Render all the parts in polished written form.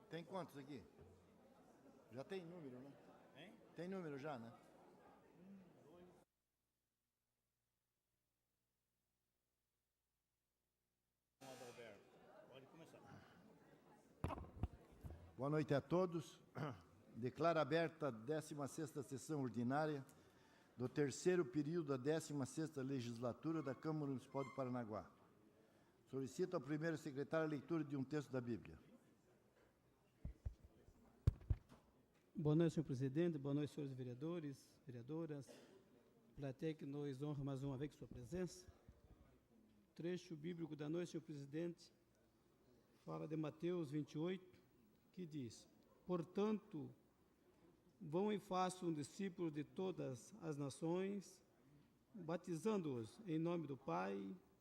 Tem quantos aqui? Já tem número, né? Hein? Tem número já, né? Adalberto, pode começar. Boa noite a todos. Declaro aberta a 16ª sessão ordinária do terceiro período da 16ª legislatura da Câmara Municipal de Paranaguá. Solicito ao primeiro secretário a leitura de um texto da Bíblia. Boa noite, senhor presidente. Boa noite, senhores vereadores, vereadoras. Plateia que nos honra mais uma vez com sua presença. Trecho bíblico da noite, senhor presidente, fala de Mateus 28, que diz: portanto, vão e façam discípulos de todas as nações, batizando-os em nome do Pai,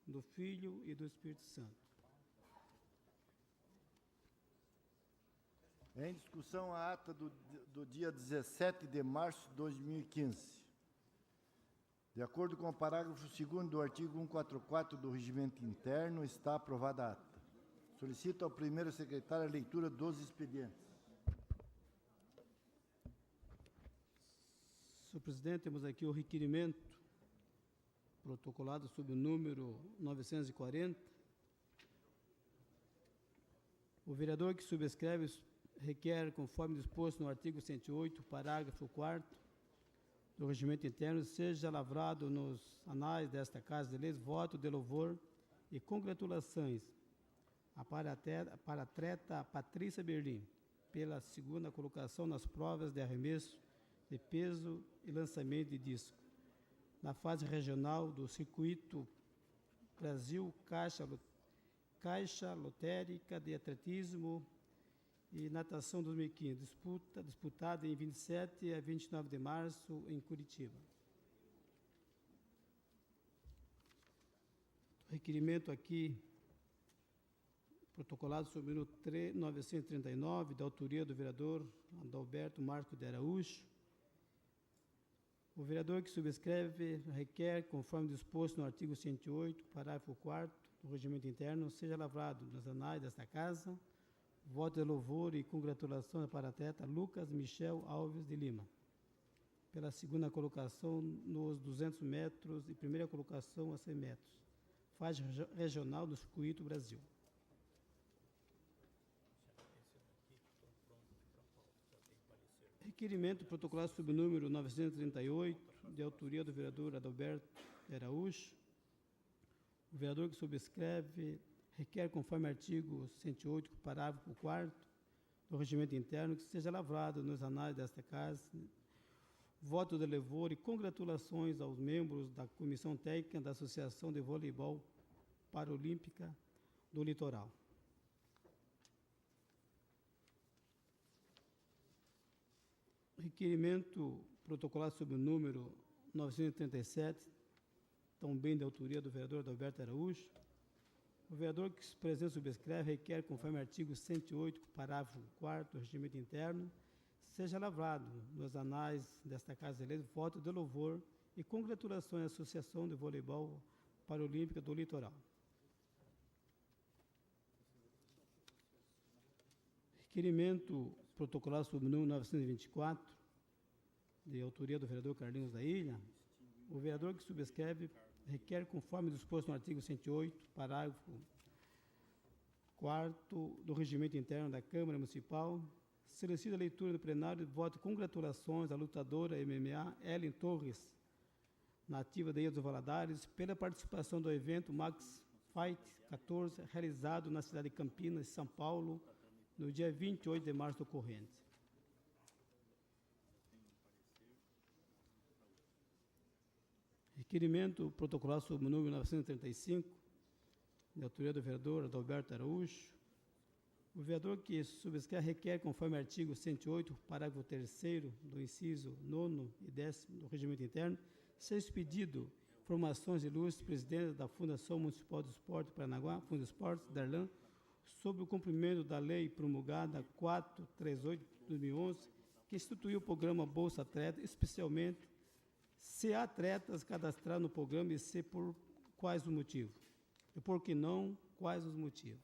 do Filho e do Espírito Santo. Em discussão a ata do dia 17 de março de 2015. De acordo com o parágrafo 2º do artigo 144 do Regimento Interno, está aprovada a ata. Solicito ao primeiro secretário a leitura dos expedientes. Senhor presidente, temos aqui o requerimento protocolado sob o número 940. O vereador que subscreve requer, conforme disposto no artigo 108, parágrafo 4º do Regimento Interno, seja lavrado nos anais desta Casa de Leis voto de louvor e congratulações à paratleta Patrícia Berlim pela segunda colocação nas provas de arremesso de peso e lançamento de disco na fase regional do Circuito Brasil Caixa Lotérica de Atletismo e Natação 2015, disputada em 27 a 29 de março em Curitiba. Requerimento aqui protocolado sob o número 939, da autoria do vereador Adalberto Marco de Araújo. O vereador que subscreve requer, conforme disposto no artigo 108, parágrafo 4º do Regimento Interno, seja lavrado nos anais desta Casa voto de louvor e congratulações para o atleta Lucas Michel Alves de Lima, pela segunda colocação nos 200 metros e primeira colocação a 100 metros, fase regional do Circuito Brasil. Requerimento protocolado sob o número 938, de autoria do vereador Adalberto Araújo. O vereador que subscreve requer, conforme artigo 108, parágrafo 4º do Regimento Interno, que seja lavrado nos anais desta Casa voto de louvor e congratulações aos membros da Comissão Técnica da Associação de Voleibol Paralímpica do Litoral. Requerimento protocolado sob o número 937, também de autoria do vereador Adalberto Araújo. O vereador que se presente subscreve requer, conforme artigo 108, parágrafo 4º do Regimento Interno, seja lavrado nos anais desta Casa de Leis voto de louvor e congratulações à Associação de Voleibol Paralímpica do Litoral. Requerimento protocolado sob o número 924, de autoria do vereador Carlinhos da Ilha. O vereador que subscreve requer, conforme disposto no artigo 108, parágrafo 4º do Regimento Interno da Câmara Municipal, solicita a leitura do plenário de voto de congratulações à lutadora MMA Ellen Torres, nativa da Ilha dos Valadares, pela participação do evento Max Fight 14, realizado na cidade de Campinas, São Paulo, no dia 28 de março do corrente. Requerimento protocolado sob o número 935, de autoria do vereador Adalberto Araújo. O vereador que subscreve requer, conforme artigo 108, parágrafo 3º do inciso 9º e 10º do Regimento Interno, seja expedido informações ilustres presidente da Fundação Municipal de Esporte de Paranaguá, Fundesportes, Darlan, sobre o cumprimento da lei promulgada 438 de 2011, que instituiu o programa Bolsa Atleta, especialmente se há atletas cadastrados no programa e se por quais os motivos. E por que não, quais os motivos.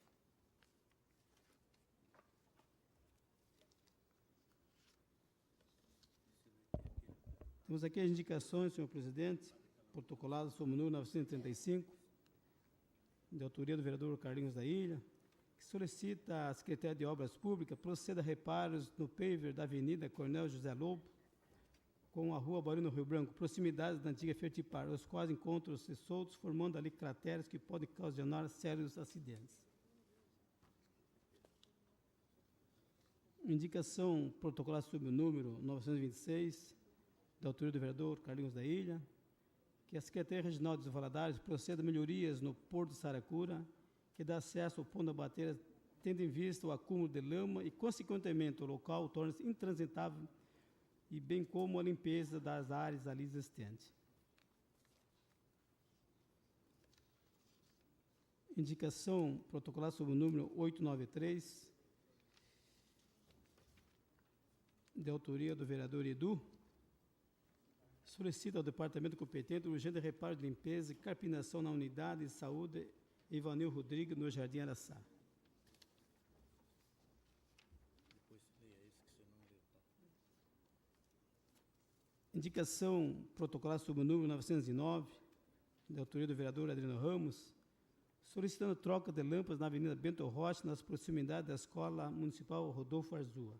Temos aqui as indicações, senhor presidente, protocoladas sob o número 935, de autoria do vereador Carlinhos da Ilha, que solicita à Secretaria de Obras Públicas proceda a reparos no paver da Avenida Coronel José Lobo, com a Rua Barino Rio Branco, proximidades da antiga Fertipar, os quais encontram-se soltos, formando ali crateras que podem ocasionar sérios acidentes. Indicação protocolar sob o número 926, da autoria do vereador Carlinhos da Ilha, que a Secretaria Regional dos Valadares proceda a melhorias no Porto de Saracura, que dá acesso ao Ponto da Bateira, tendo em vista o acúmulo de lama e, consequentemente, o local torna-se intransitável, e bem como a limpeza das áreas ali existentes. Indicação protocolar sob o número 893, de autoria do vereador Edu, solicita ao departamento competente o urgente reparo de limpeza e carpinação na unidade de saúde Ivanil Rodrigues, no Jardim Araçá. Indicação protocolar sob o número 909, de autoria do vereador Adriano Ramos, solicitando troca de lâmpadas na Avenida Bento Rocha, nas proximidades da Escola Municipal Rodolfo Arzua.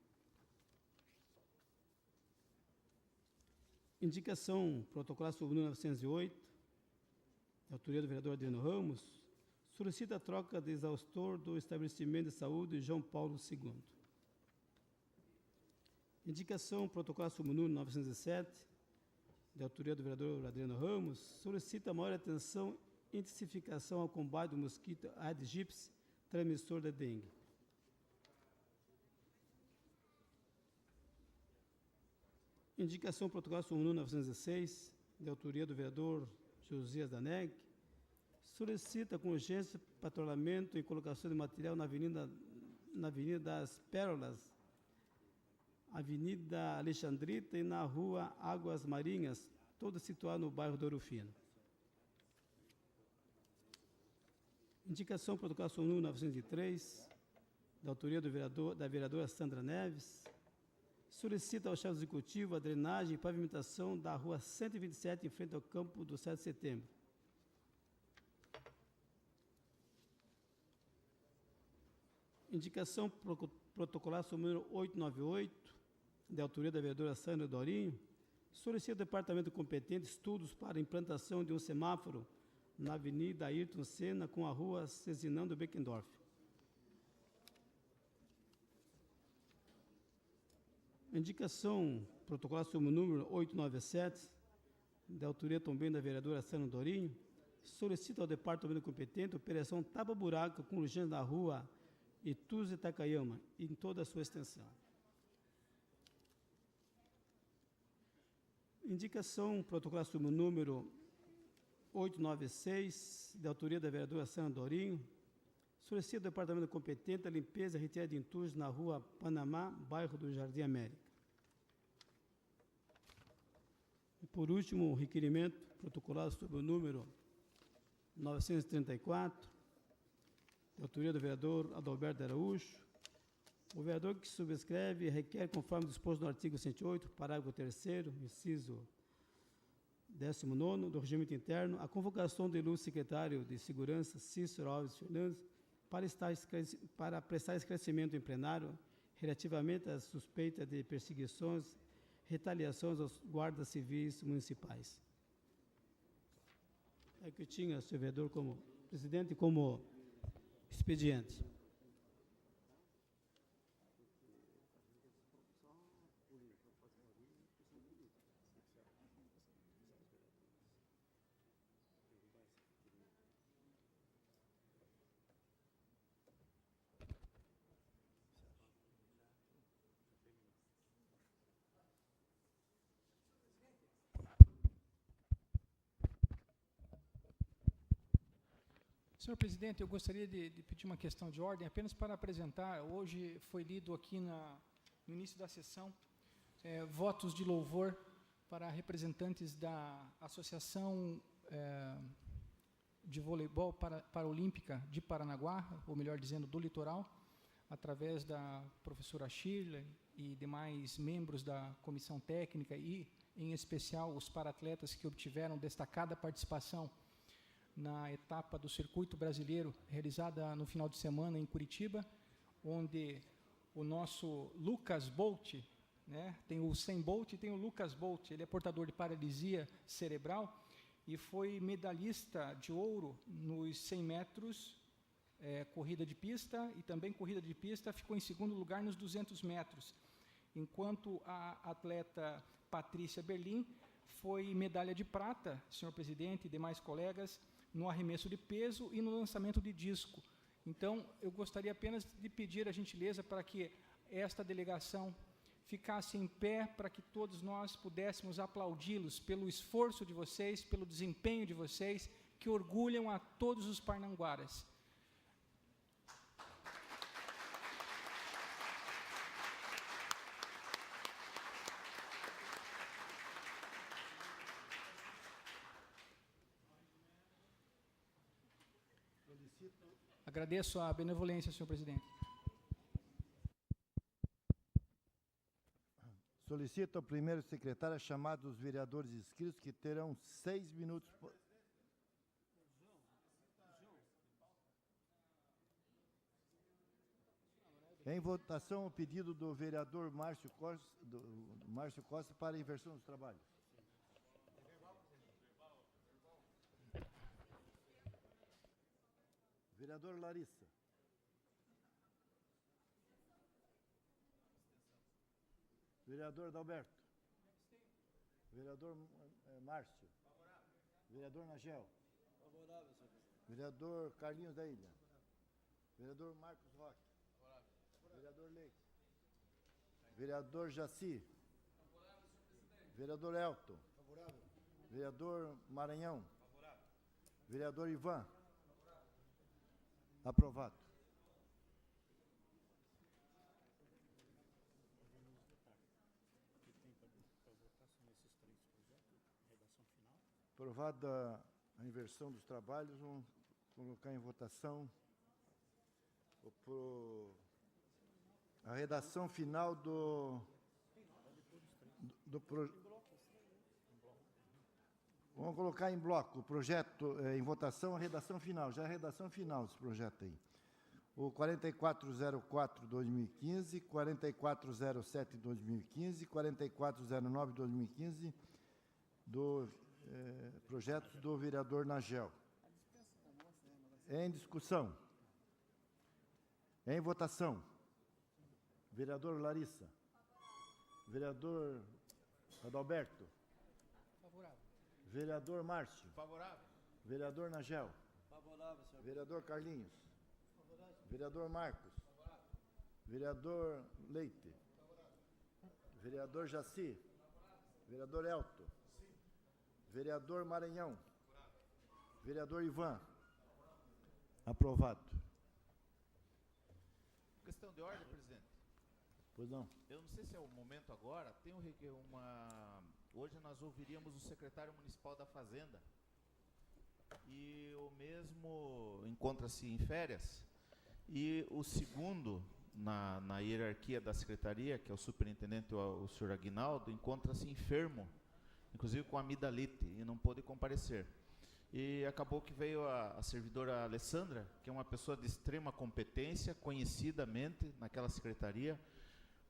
Indicação protocolar sob o número 908, de autoria do vereador Adriano Ramos, solicita a troca de exaustor do estabelecimento de saúde João Paulo II. Indicação protocolar sob o número 907, de autoria do vereador Adriano Ramos, solicita maior atenção e intensificação ao combate do mosquito Aedes aegypti, transmissor da dengue. Indicação protocolar sob o número 906, de autoria do vereador Josias Daneg, solicita com urgência patrulhamento e colocação de material na Avenida das Pérolas, Avenida Alexandrita e na Rua Águas Marinhas, toda situada no bairro do Ouro Fino. Indicação protocolar sob o número 903, da autoria da vereadora Sandra Neves, solicita ao chefe executivo a drenagem e pavimentação da Rua 127, em frente ao campo do 7 de setembro. Indicação protocolar sob o número 898, de autoria da vereadora Sandra Dorinho, solicita ao departamento competente estudos para a implantação de um semáforo na Avenida Ayrton Senna com a Rua Cezinando Beckendorf. Indicação protocolar sob o número 897, de autoria também da vereadora Sandra Dorinho, solicita ao departamento competente a operação tapa-buraco com urgência na Rua Ituze Takayama, em toda a sua extensão. Indicação protocolar sob o número 896, de autoria da vereadora Sandra Dorinho, solicita ao departamento competente a limpeza e retirada de entulhos na Rua Panamá, bairro do Jardim América. E, por último, o requerimento protocolar sob o número 934, de autoria do vereador Adalberto Araújo. O vereador que subscreve requer, conforme disposto no artigo 108, parágrafo 3º, inciso 19º do Regimento Interno, a convocação do ilustre secretário de Segurança, Cícero Alves Fernandes, para prestar esclarecimento em plenário relativamente às suspeitas de perseguições, retaliações aos guardas civis municipais. É que eu tinha, senhor vereador, como presidente e como expediente. Senhor presidente, eu gostaria de pedir uma questão de ordem, apenas para apresentar. Hoje foi lido aqui no início da sessão votos de louvor para representantes da Associação de Voleibol Paralímpica de Paranaguá, ou melhor dizendo, do Litoral, através da professora Shirley e demais membros da comissão técnica e em especial os paratletas que obtiveram destacada participação na etapa do Circuito Brasileiro, realizada no final de semana em Curitiba, onde o nosso Lucas Bolt, né, tem o Usain Bolt e tem o Lucas Bolt, ele é portador de paralisia cerebral e foi medalhista de ouro nos 100 metros, corrida de pista, e também corrida de pista, ficou em segundo lugar nos 200 metros, enquanto a atleta Patrícia Berlim foi medalha de prata, senhor presidente e demais colegas, no arremesso de peso e no lançamento de disco. Então, eu gostaria apenas de pedir a gentileza para que esta delegação ficasse em pé, para que todos nós pudéssemos aplaudi-los pelo esforço de vocês, pelo desempenho de vocês, que orgulham a todos os parnanguaras. Agradeço a benevolência, senhor presidente. Solicito ao primeiro secretário a chamada dos vereadores inscritos, que terão 6 minutos. Em votação, o pedido do vereador Márcio Costa para a inversão dos trabalhos. Vereador Larissa. Vereador Adalberto. Vereador Márcio. Vereador Nagel. Vereador Carlinhos da Ilha. Vereador Marcos Roque. Vereador Leite. Vereador Jaci. Vereador Elton. Vereador Maranhão. Vereador Ivan. Aprovado. Aprovada a inversão dos trabalhos, vamos colocar em votação a redação final do projeto. Vamos colocar em bloco o projeto em votação, a redação final, já a redação final desse projeto aí. O 4404-2015, 4407-2015, 4409-2015, do projeto do vereador Nagel. Em discussão. Em votação. Vereador Larissa. Vereador Adalberto. Favorável. Vereador Márcio. Favorável. Vereador Nagel. Favorável, senhor. Vereador Carlinhos. Favorável. Vereador Marcos. Favorável. Vereador Leite. Favorável. Vereador Jaci. Favorável. Vereador Elton. Sim. Vereador Maranhão. Favorável. Vereador Ivan. Favorável. Aprovado. Questão de ordem, presidente. Pois não. Eu não sei se é o momento agora. Tem hoje nós ouviríamos o secretário municipal da Fazenda. E o mesmo encontra-se em férias. E o segundo, na hierarquia da secretaria, que é o superintendente, o senhor Aguinaldo, encontra-se enfermo, inclusive com amidalite, e não pôde comparecer. E acabou que veio a servidora Alessandra, que é uma pessoa de extrema competência, conhecidamente naquela secretaria,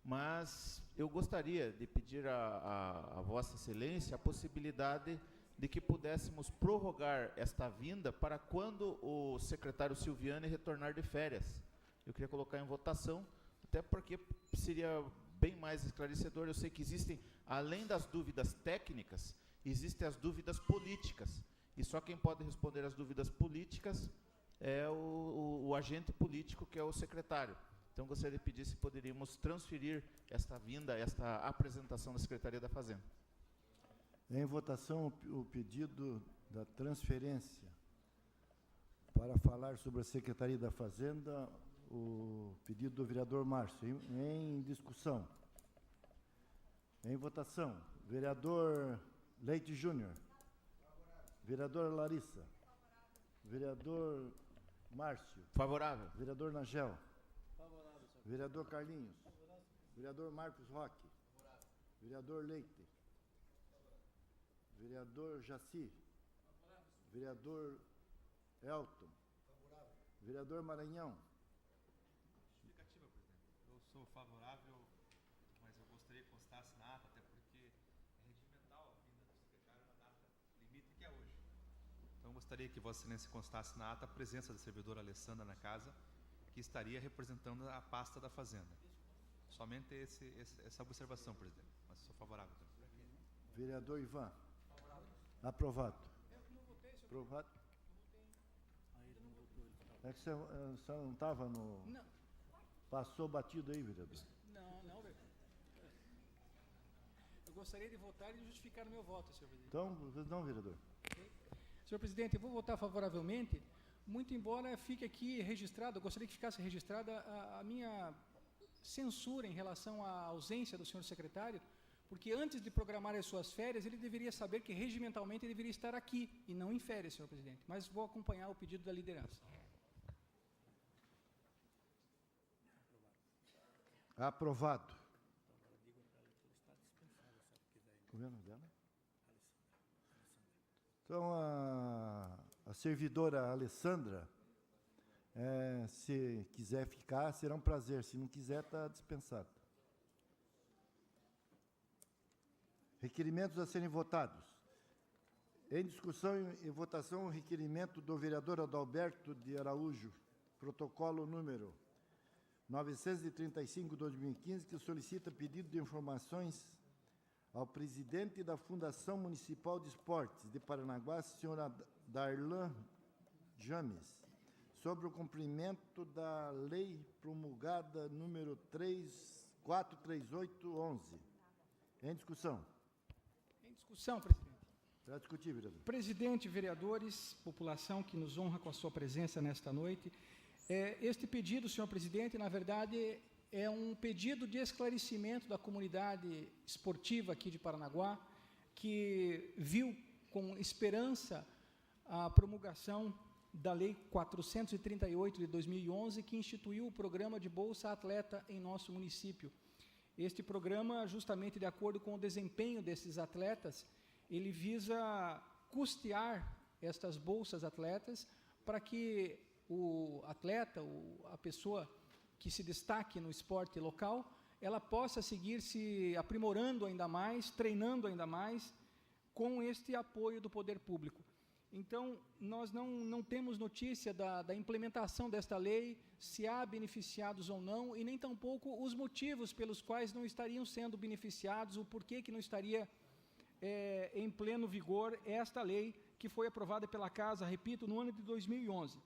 mas eu gostaria de pedir a Vossa Excelência a possibilidade de que pudéssemos prorrogar esta vinda para quando o secretário Silviane retornar de férias. Eu queria colocar em votação, até porque seria bem mais esclarecedor. Eu sei que existem, além das dúvidas técnicas, existem as dúvidas políticas. E só quem pode responder às dúvidas políticas é o agente político, que é o secretário. Então, gostaria de pedir se poderíamos transferir esta vinda, esta apresentação da Secretaria da Fazenda. Em votação, o pedido da transferência para falar sobre a Secretaria da Fazenda, o pedido do vereador Márcio. Em discussão. Em votação, vereador Leite Júnior. Vereadora Larissa. Vereador Márcio. Favorável. Vereador Nagel. Vereador Carlinhos. Vereador Marcos Roque. Vereador Leite. Vereador Jaci. Vereador Elton. Vereador Maranhão. Justificativa, presidente. Eu sou favorável, mas eu gostaria que constasse na ata, até porque é regimental a vinda do secretário na data limite que é hoje. Então eu gostaria que Vossa Excelência constasse na ata a presença da servidora Alessandra na casa, que estaria representando a pasta da Fazenda. Somente essa observação, presidente. Mas sou favorável também. Vereador Ivan. Aprovado. Aprovado. É que você não estava no... Não. Passou batido aí, vereador. Não, vereador. Eu gostaria de votar e justificar o meu voto, senhor presidente. Então, não, vereador. Senhor presidente, eu vou votar favoravelmente, muito embora fique aqui registrado, eu gostaria que ficasse registrada a minha censura em relação à ausência do senhor secretário, porque antes de programar as suas férias, ele deveria saber que regimentalmente ele deveria estar aqui e não em férias, senhor presidente. Mas vou acompanhar o pedido da liderança. Aprovado. O nome dela? Então, a servidora Alessandra, se quiser ficar, será um prazer. Se não quiser, está dispensado. Requerimentos a serem votados. Em discussão e votação, o requerimento do vereador Adalberto de Araújo, protocolo número 935/2015, que solicita pedido de informações ao presidente da Fundação Municipal de Esportes de Paranaguá, senhora Darlan James, sobre o cumprimento da lei promulgada número 438/11. Em discussão. Em discussão, presidente. Para discutir, vereador. Presidente, vereadores, população que nos honra com a sua presença nesta noite, este pedido, senhor presidente, na verdade, é um pedido de esclarecimento da comunidade esportiva aqui de Paranaguá, que viu com esperança a promulgação da Lei 438 de 2011, que instituiu o programa de Bolsa Atleta em nosso município. Este programa, justamente de acordo com o desempenho desses atletas, ele visa custear estas bolsas atletas para que o atleta, a pessoa que se destaque no esporte local, ela possa seguir se aprimorando ainda mais, treinando ainda mais, com este apoio do poder público. Então, nós não temos notícia da implementação desta lei, se há beneficiados ou não, e nem tampouco os motivos pelos quais não estariam sendo beneficiados, o porquê que não estaria em pleno vigor esta lei que foi aprovada pela Casa, repito, no ano de 2011.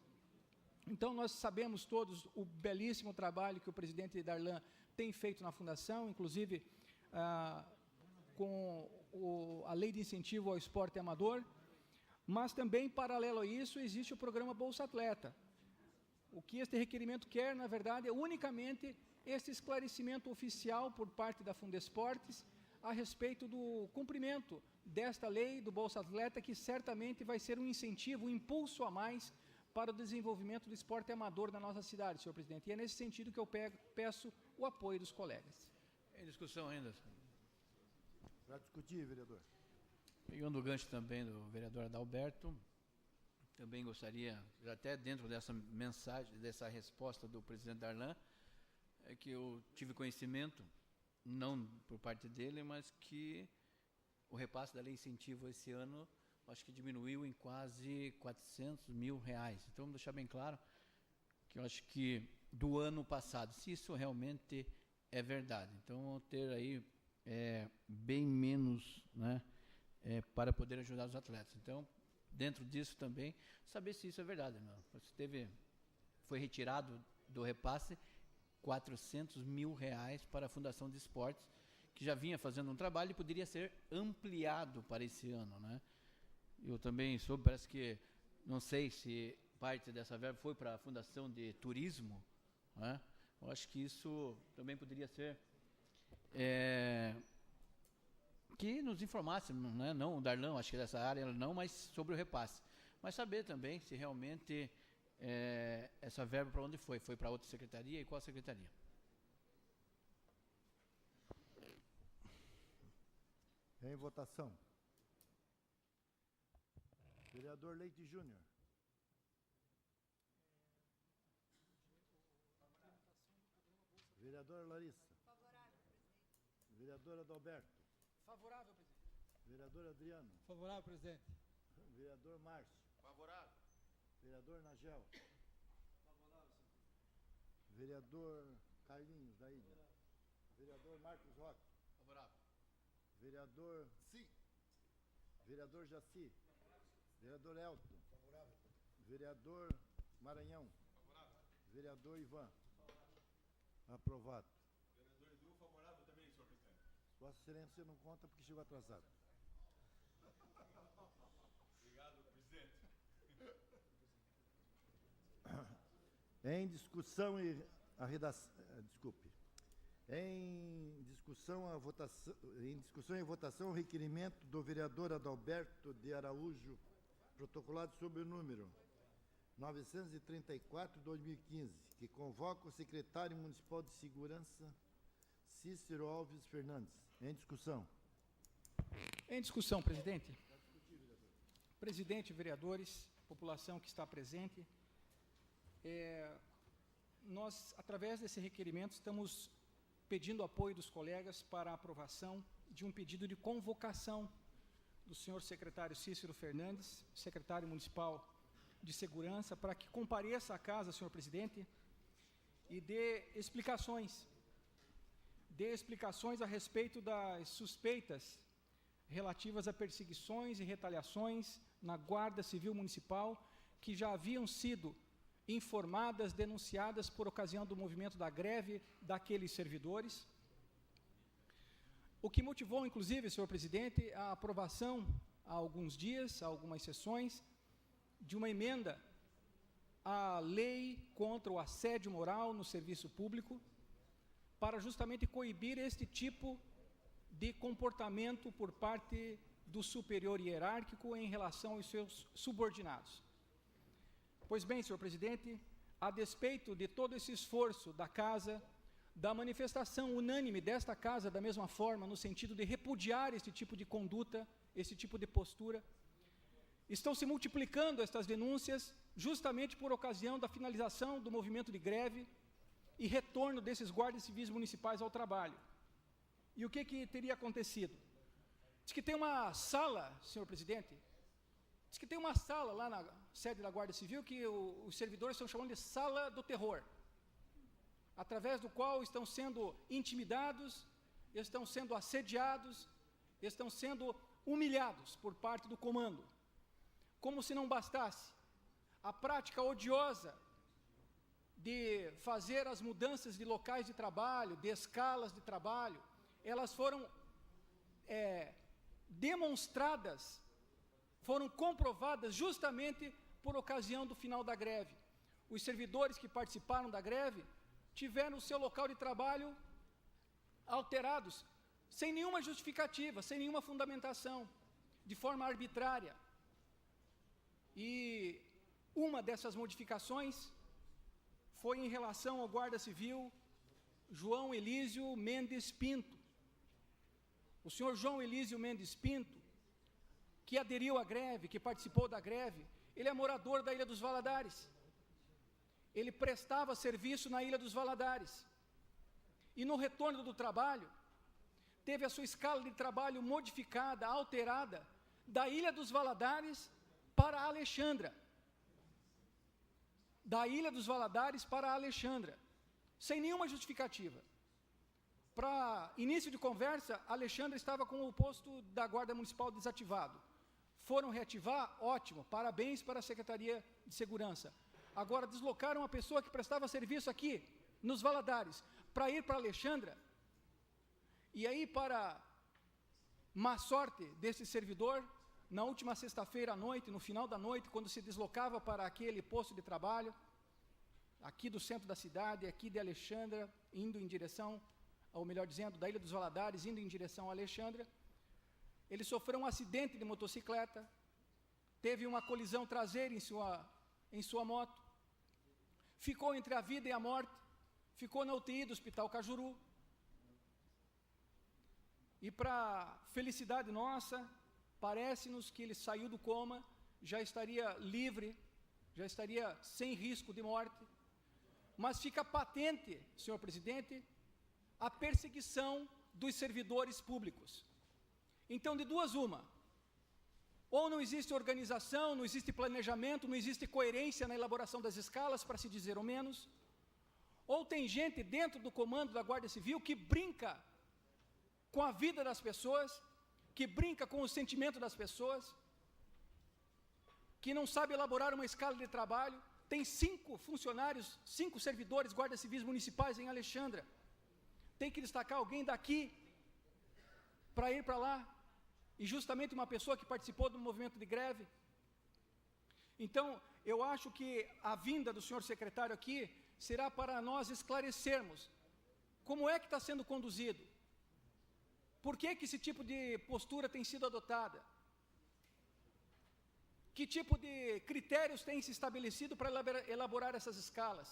Então, nós sabemos todos o belíssimo trabalho que o presidente Darlan tem feito na Fundação, inclusive com a Lei de Incentivo ao Esporte Amador, mas também, paralelo a isso, existe o programa Bolsa Atleta. O que este requerimento quer, na verdade, é unicamente esse esclarecimento oficial por parte da Fundesportes a respeito do cumprimento desta lei do Bolsa Atleta, que certamente vai ser um incentivo, um impulso a mais para o desenvolvimento do esporte amador na nossa cidade, senhor presidente. E é nesse sentido que eu peço o apoio dos colegas. Em discussão ainda. Para discutir, vereador. Pegando o gancho também do vereador Adalberto, também gostaria, até dentro dessa mensagem, dessa resposta do presidente Darlan, que eu tive conhecimento, não por parte dele, mas que o repasse da lei incentivo esse ano, acho que diminuiu em quase R$400 mil. Então, vamos deixar bem claro que eu acho que do ano passado, se isso realmente é verdade, então vamos ter aí bem menos, né, para poder ajudar os atletas. Então, dentro disso também, saber se isso é verdade. Não. Foi retirado do repasse R$400 mil para a Fundação de Esportes, que já vinha fazendo um trabalho e poderia ser ampliado para esse ano, né? Eu também soube, parece que, não sei se parte dessa verba foi para a Fundação de Turismo, né? Eu acho que isso também poderia ser que nos informasse, né? Não o Darlan, acho que dessa área não, mas sobre o repasse. Mas saber também se realmente essa verba para onde foi? Foi para outra secretaria e qual secretaria? Em votação. Vereador Leite Júnior. Vereadora Larissa. Favorável, presidente. Vereador Adalberto. Favorável, presidente. Vereador Adriano. Favorável, presidente. Vereador Márcio. Favorável. Vereador Nagel. Vereador Carlinhos, da Ilha. Vereador Marcos Roque. Favorável. Vereador Vereador Jaci. Vereador Elton. Vereador Maranhão. Vereador Ivan. Aprovado. Vereador Edu, favorável também, senhor presidente. Vossa Excelência não conta porque chegou atrasado. Obrigado, presidente. Em discussão e a redação, desculpe. Em discussão e votação, o requerimento do vereador Adalberto de Araújo, protocolado sob o número 934/2015, que convoca o secretário municipal de segurança, Cícero Alves Fernandes. Em discussão. Em discussão, presidente. Presidente, vereadores, população que está presente, nós, através desse requerimento, estamos pedindo apoio dos colegas para a aprovação de um pedido de convocação do senhor secretário Cícero Fernandes, secretário municipal de segurança, para que compareça à casa, senhor presidente, e dê explicações a respeito das suspeitas relativas a perseguições e retaliações na Guarda Civil Municipal, que já haviam sido informadas, denunciadas por ocasião do movimento da greve daqueles servidores. O que motivou, inclusive, senhor presidente, a aprovação há alguns dias, há algumas sessões, de uma emenda à lei contra o assédio moral no serviço público, para justamente coibir este tipo de comportamento por parte do superior hierárquico em relação aos seus subordinados. Pois bem, senhor presidente, a despeito de todo esse esforço da Casa, da manifestação unânime desta Casa, da mesma forma, no sentido de repudiar este tipo de conduta, esse tipo de postura, estão se multiplicando estas denúncias justamente por ocasião da finalização do movimento de greve e retorno desses guardas civis municipais ao trabalho. E o que teria acontecido? Diz que tem uma sala, senhor presidente, diz que tem uma sala lá na sede da Guarda Civil que os servidores estão chamando de sala do terror, através do qual estão sendo intimidados, estão sendo assediados, estão sendo humilhados por parte do comando. Como se não bastasse a prática odiosa de fazer as mudanças de locais de trabalho, de escalas de trabalho, elas foram demonstradas, foram comprovadas justamente por ocasião do final da greve. Os servidores que participaram da greve tiveram o seu local de trabalho alterados, sem nenhuma justificativa, sem nenhuma fundamentação, de forma arbitrária. E uma dessas modificações foi em relação ao guarda civil João Elísio Mendes Pinto. O senhor João Elísio Mendes Pinto, que aderiu à greve, que participou da greve, ele é morador da Ilha dos Valadares. Ele prestava serviço na Ilha dos Valadares. E no retorno do trabalho, teve a sua escala de trabalho modificada, alterada, da Ilha dos Valadares para Alexandra. Da Ilha dos Valadares para Alexandra, sem nenhuma justificativa. Para início de conversa, Alexandra estava com o posto da Guarda Municipal desativado. Foram reativar? Ótimo, parabéns para a Secretaria de Segurança. Agora deslocaram a pessoa que prestava serviço aqui, nos Valadares, para ir para Alexandra. E aí, para má sorte desse servidor, na última sexta-feira à noite, no final da noite, quando se deslocava para aquele posto de trabalho, aqui do centro da cidade, aqui de Alexandra, indo em direção, ou melhor dizendo, da Ilha dos Valadares, indo em direção a Alexandra, ele sofreu um acidente de motocicleta, teve uma colisão traseira em sua moto, ficou entre a vida e a morte, ficou na UTI do Hospital Cajuru. E para felicidade nossa, parece-nos que ele saiu do coma, já estaria livre, já estaria sem risco de morte, mas fica patente, senhor presidente, a perseguição dos servidores públicos. Então, de duas uma, ou não existe organização, não existe planejamento, não existe coerência na elaboração das escalas, para se dizer o menos, ou tem gente dentro do comando da Guarda Civil que brinca com a vida das pessoas, que brinca com o sentimento das pessoas, que não sabe elaborar uma escala de trabalho. Tem 5 funcionários, 5 servidores guardas civis municipais em Alexandra. Tem que destacar alguém daqui para ir para lá, e justamente uma pessoa que participou do movimento de greve. Então, eu acho que a vinda do senhor secretário aqui será para nós esclarecermos como é que está sendo conduzido, por que esse tipo de postura tem sido adotada, que tipo de critérios tem se estabelecido para elaborar essas escalas.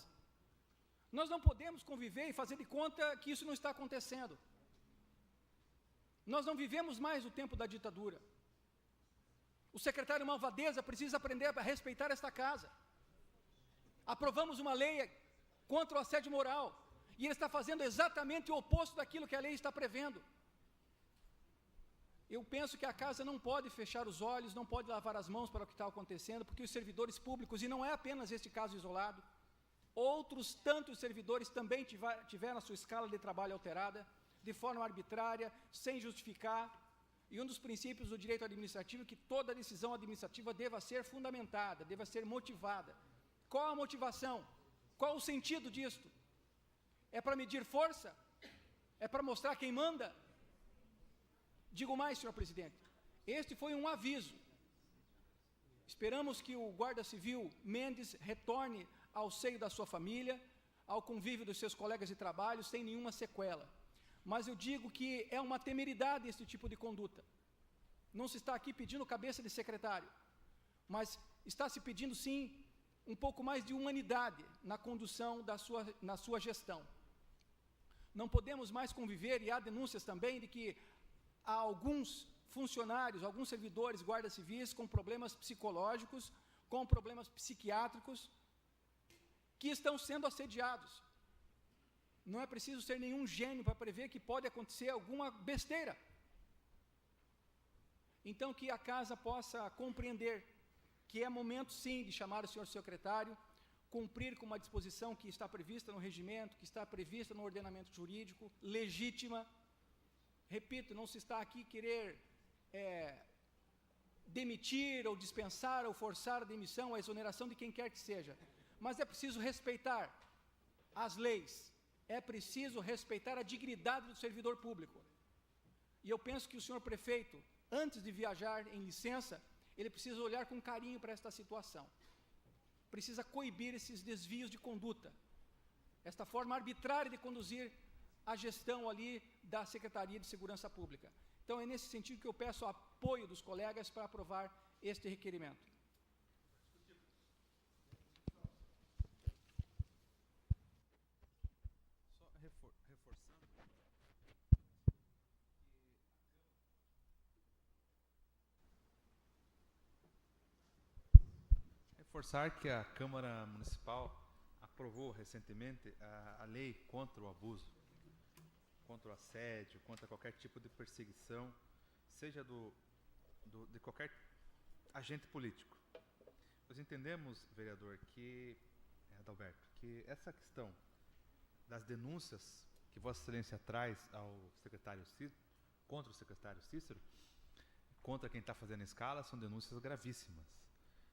Nós não podemos conviver e fazer de conta que isso não está acontecendo. Nós não vivemos mais o tempo da ditadura. O secretário Malvadeza precisa aprender a respeitar esta casa. Aprovamos uma lei contra o assédio moral, e ele está fazendo exatamente o oposto daquilo que a lei está prevendo. Eu penso que a casa não pode fechar os olhos, não pode lavar as mãos para o que está acontecendo, porque os servidores públicos, e não é apenas este caso isolado, outros tantos servidores também tiveram a sua escala de trabalho alterada, de forma arbitrária, sem justificar. E um dos princípios do direito administrativo é que toda decisão administrativa deva ser fundamentada, deva ser motivada. Qual a motivação? Qual o sentido disto? É para medir força? É para mostrar quem manda? Digo mais, senhor presidente, este foi um aviso. Esperamos que o guarda civil Mendes retorne ao seio da sua família, ao convívio dos seus colegas de trabalho, sem nenhuma sequela. Mas eu digo que é uma temeridade esse tipo de conduta. Não se está aqui pedindo cabeça de secretário, mas está se pedindo, sim, um pouco mais de humanidade na condução na sua gestão. Não podemos mais conviver, e há denúncias também de que há alguns funcionários, alguns servidores, guardas civis, com problemas psicológicos, com problemas psiquiátricos, que estão sendo assediados. Não é preciso ser nenhum gênio para prever que pode acontecer alguma besteira. Então, que a casa possa compreender que é momento, sim, de chamar o senhor secretário, cumprir com uma disposição que está prevista no regimento, que está prevista no ordenamento jurídico, legítima. Repito, não se está aqui querer demitir ou dispensar ou forçar a demissão, a exoneração de quem quer que seja. Mas é preciso respeitar as leis, é preciso respeitar a dignidade do servidor público. E eu penso que o senhor prefeito, antes de viajar em licença, ele precisa olhar com carinho para esta situação. Precisa coibir esses desvios de conduta, esta forma arbitrária de conduzir a gestão ali da Secretaria de Segurança Pública. Então, é nesse sentido que eu peço o apoio dos colegas para aprovar este requerimento. Reforçar que a Câmara Municipal aprovou recentemente a lei contra o abuso, contra o assédio, contra qualquer tipo de perseguição, seja de qualquer agente político. Nós entendemos, vereador, Adalberto, que essa questão das denúncias que Vossa Excelência traz ao secretário Cícero, contra o secretário Cícero, contra quem está fazendo a escala, são denúncias gravíssimas.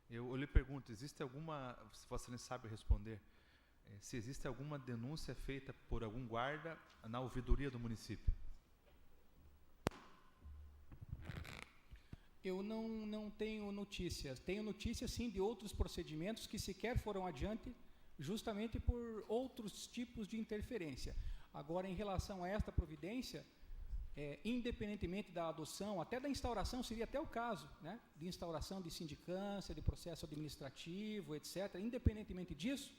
Eu lhe pergunto, existe alguma, se Vossa Excelência sabe responder, se existe alguma denúncia feita por algum guarda na ouvidoria do município? Eu não tenho notícias. Tenho notícias, sim, de outros procedimentos que sequer foram adiante, justamente por outros tipos de interferência. Agora, em relação a esta providência, independentemente da adoção, até da instauração, seria até o caso, né, de instauração de sindicância, de processo administrativo, etc. Independentemente disso,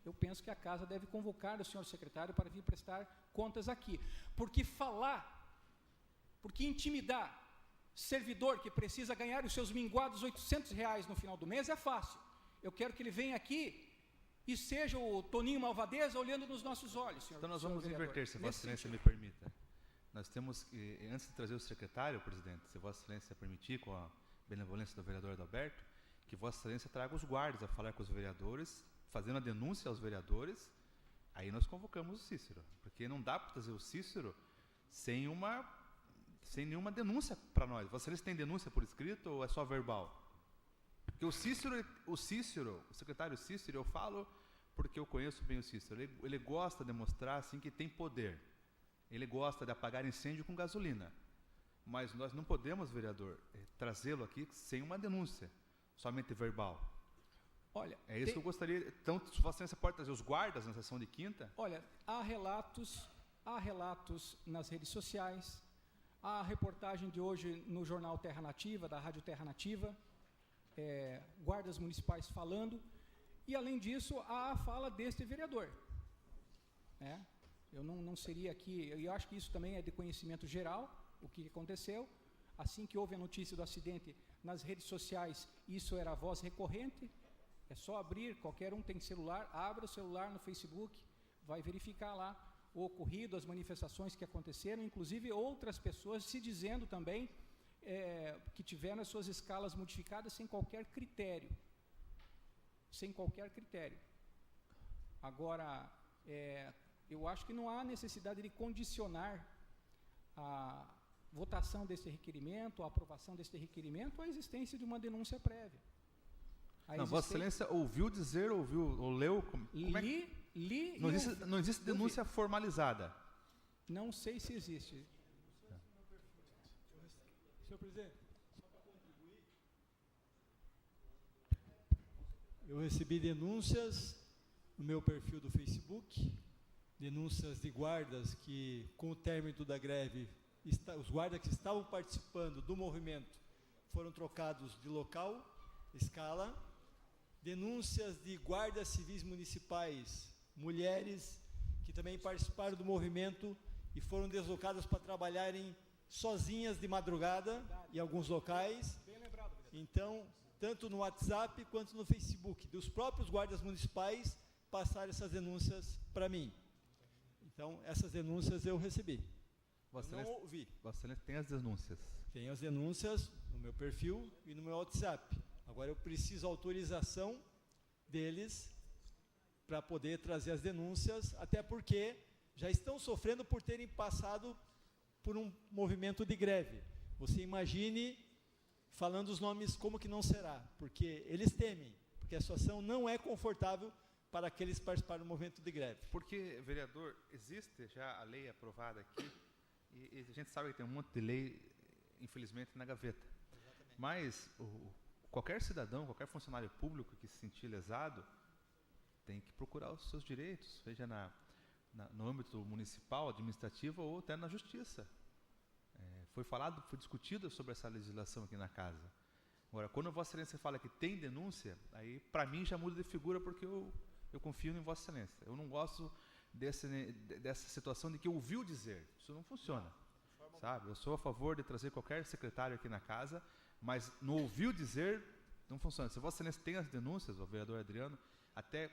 eu penso que a casa deve convocar o senhor secretário para vir prestar contas aqui. Porque intimidar servidor que precisa ganhar os seus minguados R$ 800 no final do mês, é fácil. Eu quero que ele venha aqui e seja o Toninho Malvadeza olhando nos nossos olhos, senhor. Então nós senhor vamos vereador. inverter, se Vossa Nesse Excelência me sentido. permita. Nós temos que, antes de trazer o secretário, presidente, se Vossa Excelência permitir, com a benevolência do vereador Adalberto, que Vossa Excelência traga os guardas a falar com os vereadores, fazendo a denúncia aos vereadores, aí nós convocamos o Cícero, porque não dá para trazer o Cícero sem nenhuma denúncia para nós. Vossa Excelência tem denúncia por escrito ou é só verbal? Porque o secretário Cícero, eu falo porque eu conheço bem o Cícero, ele gosta de mostrar assim que tem poder. Ele gosta de apagar incêndio com gasolina. Mas nós não podemos, vereador, trazê-lo aqui sem uma denúncia, somente verbal. Olha, É isso que eu gostaria. Então, se Vossa Excelência pode trazer os guardas na sessão de quinta? olha, há relatos nas redes sociais, há a reportagem de hoje no jornal Terra Nativa, da Rádio Terra Nativa, guardas municipais falando, e além disso, há a fala deste vereador. Né? Eu não seria aqui, eu acho que isso também é de conhecimento geral, o que aconteceu. Assim que houve a notícia do acidente nas redes sociais, isso era a voz recorrente. É só abrir, qualquer um tem celular, abra o celular no Facebook, vai verificar lá o ocorrido, as manifestações que aconteceram, inclusive outras pessoas se dizendo também que tiveram as suas escalas modificadas sem qualquer critério. Sem qualquer critério. Agora, eu acho que não há necessidade de condicionar a votação desse requerimento, a aprovação desse requerimento, à existência de uma denúncia prévia. Não, Vossa Excelência ouviu dizer, ou leu? Li Não existe denúncia formalizada. Não sei se existe. Senhor presidente, só para contribuir, eu recebi denúncias no meu perfil do Facebook, denúncias de guardas que, com o término da greve, os guardas que estavam participando do movimento foram trocados de local, escala, denúncias de guardas civis municipais, mulheres que também participaram do movimento e foram deslocadas para trabalharem sozinhas de madrugada em alguns locais. Então, tanto no WhatsApp quanto no Facebook, dos próprios guardas municipais passaram essas denúncias para mim. Então, essas denúncias eu recebi. Vossa Eu não Excelência, ouvi. Vossa Excelência tem as denúncias. Tenho as denúncias no meu perfil e no meu WhatsApp. Agora eu preciso autorização deles para poder trazer as denúncias, até porque já estão sofrendo por terem passado por um movimento de greve. Você imagine, falando os nomes, como que não será, porque eles temem, porque a situação não é confortável para aqueles que participaram do movimento de greve. Porque, vereador, existe já a lei aprovada aqui, e a gente sabe que tem um monte de lei, infelizmente, na gaveta. Exatamente. Mas qualquer cidadão, qualquer funcionário público que se sentir lesado, tem que procurar os seus direitos, seja no âmbito municipal, administrativo ou até na justiça. Foi discutido sobre essa legislação aqui na casa. Agora, quando Vossa Excelência fala que tem denúncia, aí para mim já muda de figura, porque eu confio em Vossa Excelência. Eu não gosto dessa situação de que ouviu dizer. Isso não funciona. Sabe? Eu sou a favor de trazer qualquer secretário aqui na casa, mas não ouviu dizer, não funciona. Se Vossa Excelência tem as denúncias, o vereador Adriano, até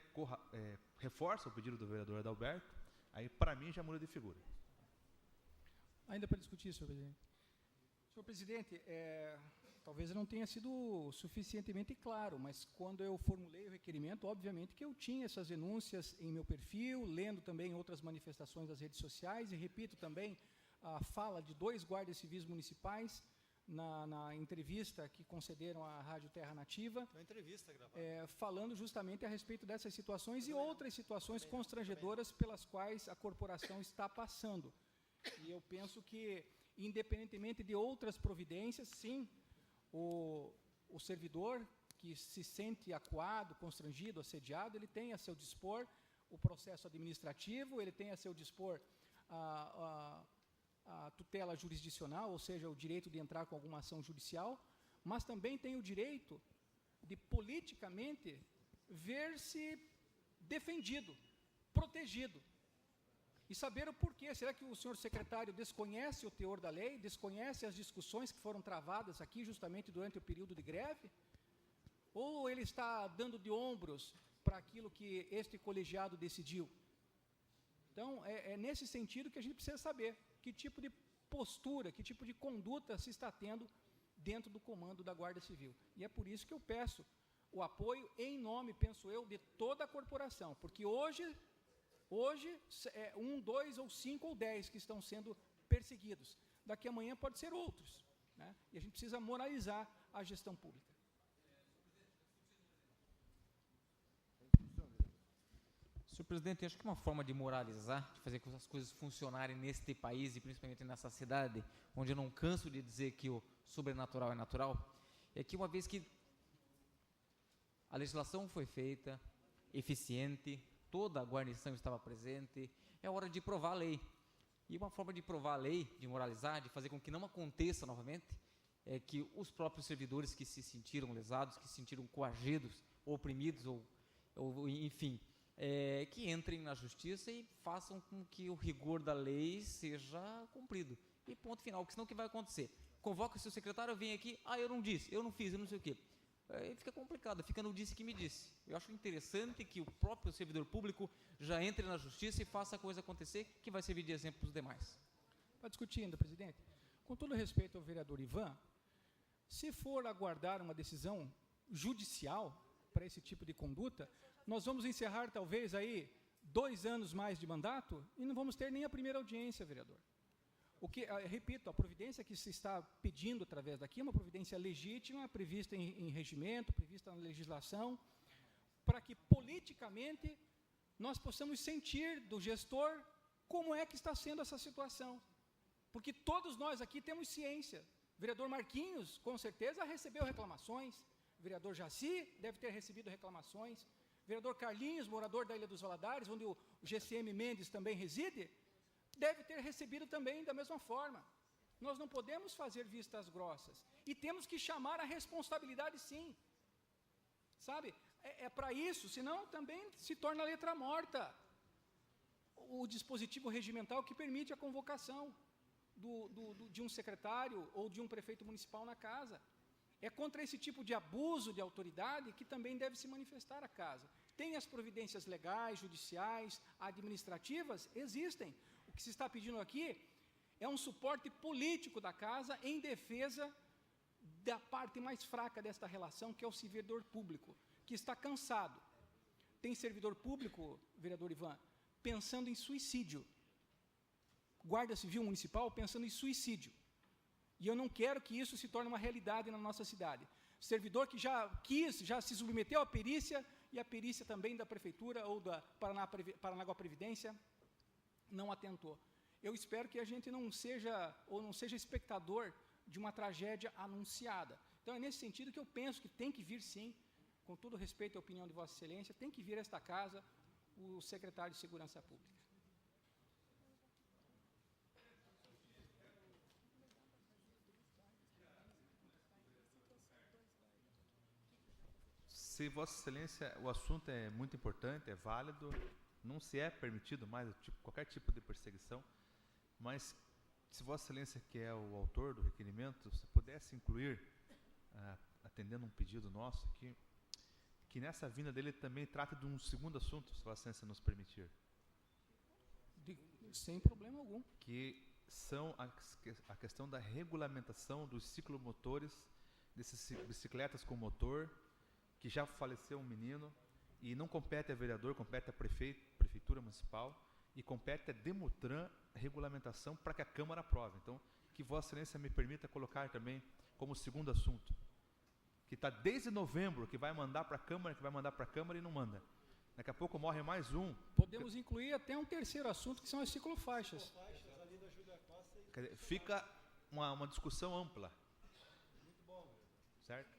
reforça o pedido do vereador Adalberto, aí para mim já muda de figura. Ainda para discutir, senhor presidente. Senhor presidente, talvez eu não tenha sido suficientemente claro, mas quando eu formulei o requerimento, obviamente que eu tinha essas denúncias em meu perfil, lendo também outras manifestações das redes sociais, e repito também a fala de 2 guardas civis municipais na entrevista que concederam à Rádio Terra Nativa, Uma entrevista gravada. falando justamente a respeito dessas situações e outras situações constrangedoras pelas quais a corporação está passando. E eu penso que, independentemente de outras providências, sim, o servidor que se sente acuado, constrangido, assediado, ele tem a seu dispor o processo administrativo, ele tem a seu dispor a tutela jurisdicional, ou seja, o direito de entrar com alguma ação judicial, mas também tem o direito de politicamente ver-se defendido, protegido. e saber o porquê. Será que o senhor secretário desconhece o teor da lei, desconhece as discussões que foram travadas aqui justamente durante o período de greve? Ou ele está dando de ombros para aquilo que este colegiado decidiu? Então, é nesse sentido que a gente precisa saber que tipo de postura, que tipo de conduta se está tendo dentro do comando da Guarda Civil. E é por isso que eu peço o apoio em nome, penso eu, de toda a corporação, porque hoje é 1, 2 ou 5 ou 10 que estão sendo perseguidos. Daqui a amanhã pode ser outros, né? E a gente precisa moralizar a gestão pública. Senhor presidente, acho que uma forma de moralizar, de fazer com que as coisas funcionarem neste país e principalmente nessa cidade, onde eu não canso de dizer que o sobrenatural é natural, é que uma vez que a legislação foi feita, eficiente, toda a guarnição estava presente, é hora de provar a lei. E uma forma de provar a lei, de moralizar, de fazer com que não aconteça novamente, é que os próprios servidores que se sentiram lesados, que se sentiram coagidos, ou oprimidos, ou enfim, que entrem na justiça e façam com que o rigor da lei seja cumprido. E ponto final, porque senão o que vai acontecer? Convoca-se o secretário, vem aqui, eu não disse, eu não fiz, eu não sei o quê. Aí fica complicado, fica no disse que me disse. Eu acho interessante que o próprio servidor público já entre na justiça e faça a coisa acontecer, que vai servir de exemplo para os demais. Está discutindo, presidente. Com todo respeito ao vereador Ivan, se for aguardar uma decisão judicial para esse tipo de conduta, nós vamos encerrar talvez aí 2 anos mais de mandato e não vamos ter nem a primeira audiência, vereador. O que, repito, a providência que se está pedindo através daqui é uma providência legítima, prevista em regimento, prevista na legislação, para que politicamente nós possamos sentir do gestor como é que está sendo essa situação. Porque todos nós aqui temos ciência. O vereador Marquinhos, com certeza, recebeu reclamações. O vereador Jaci deve ter recebido reclamações. O vereador Carlinhos, morador da Ilha dos Valadares, onde o GCM Mendes também reside, deve ter recebido também da mesma forma. Nós não podemos fazer vistas grossas. E temos que chamar a responsabilidade, sim. Sabe? É para isso, senão também se torna letra morta o dispositivo regimental que permite a convocação de um secretário ou de um prefeito municipal na casa. É contra esse tipo de abuso de autoridade que também deve se manifestar a casa. Tem as providências legais, judiciais, administrativas, existem. O que se está pedindo aqui é um suporte político da casa em defesa da parte mais fraca desta relação, que é o servidor público, que está cansado. Tem servidor público, vereador Ivan, pensando em suicídio. Guarda Civil Municipal pensando em suicídio. E eu não quero que isso se torne uma realidade na nossa cidade. Servidor que já se submeteu à perícia, e a perícia também da Prefeitura ou da Paranaguá Previdência não atentou. Eu espero que a gente não seja espectador de uma tragédia anunciada. Então é nesse sentido que eu penso que tem que vir sim, com todo respeito à opinião de Vossa Excelência, tem que vir a esta casa o secretário de Segurança Pública. Se Vossa Excelência, o assunto é muito importante, é válido, não se é permitido mais qualquer tipo de perseguição, mas se Vossa Excelência, que é o autor do requerimento, se pudesse incluir, atendendo um pedido nosso aqui, que nessa vinda dele também trate de um segundo assunto, se Vossa Excelência nos permitir. Sem problema algum. Que são a questão da regulamentação dos ciclomotores, dessas bicicletas com motor, que já faleceu um menino, e não compete a vereador, compete a prefeitura municipal, e compete a Demutran a regulamentação para que a Câmara aprove. Então, que Vossa Excelência me permita colocar também como segundo assunto, que está desde novembro, que vai mandar para a Câmara, e não manda. Daqui a pouco morre mais um. Podemos incluir até um terceiro assunto, que são as ciclofaixas. Quer dizer, fica uma discussão ampla. Muito bom. Certo?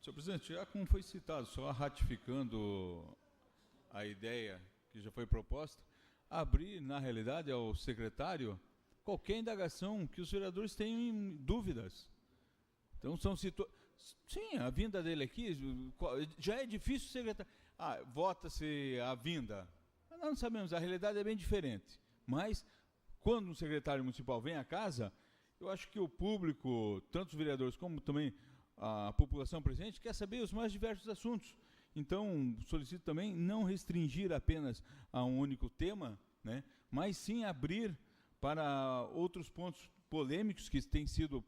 Senhor presidente, já como foi citado, só ratificando a ideia que já foi proposta, abrir, na realidade, ao secretário qualquer indagação que os vereadores tenham dúvidas. Então, Sim, a vinda dele aqui, já é difícil o secretário. Vota-se a vinda. Nós não sabemos, a realidade é bem diferente. Mas, quando um secretário municipal vem à casa, eu acho que o público, tanto os vereadores como também a população presente, quer saber os mais diversos assuntos. Então, solicito também não restringir apenas a um único tema, né, mas sim abrir para outros pontos polêmicos que têm sido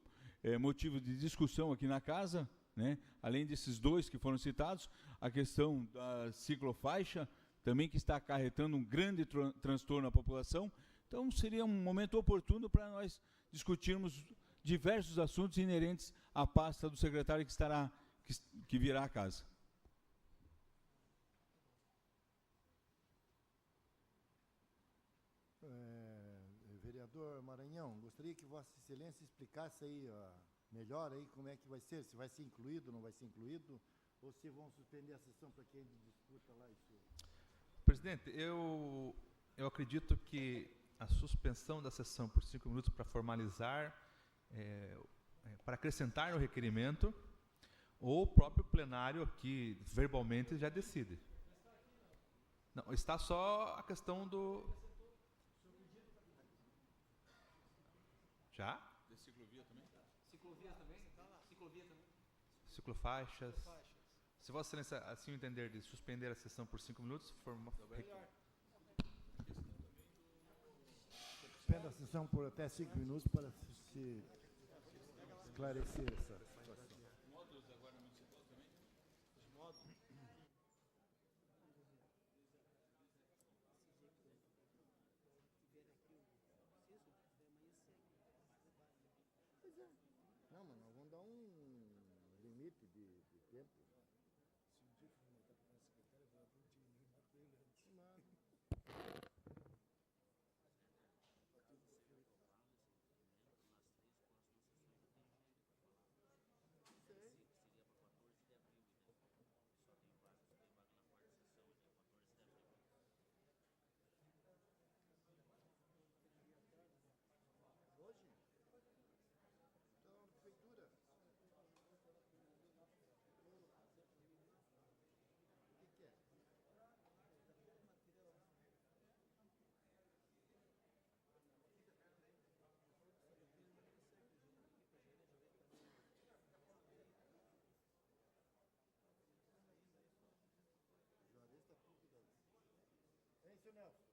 motivo de discussão aqui na casa, né, além desses dois que foram citados, a questão da ciclofaixa, também que está acarretando um grande transtorno à população. Então, seria um momento oportuno para nós discutirmos diversos assuntos inerentes à pasta do secretário que virá à casa. Vereador Maranhão, gostaria que Vossa Excelência explicasse aí melhor aí como é que vai ser, se vai ser incluído, não vai ser incluído, ou se vão suspender a sessão para que ele discuta lá isso. Presidente, eu acredito que a suspensão da sessão por 5 minutos para formalizar, para acrescentar no requerimento, ou o próprio plenário aqui, verbalmente, já decide. Não, está só a questão do... Já? De ciclovia também? Ciclovia também? Ciclovia também. Ciclofaixas. Se Vossa Excelência assim entender de suspender a sessão por 5 minutos, Suspenda a sessão por até 5 minutos para se esclarecer essa situação. Módulos da Guarda Municipal também? Os módulos? Não, mas nós vamos dar um limite de tempo. Seu Nelson.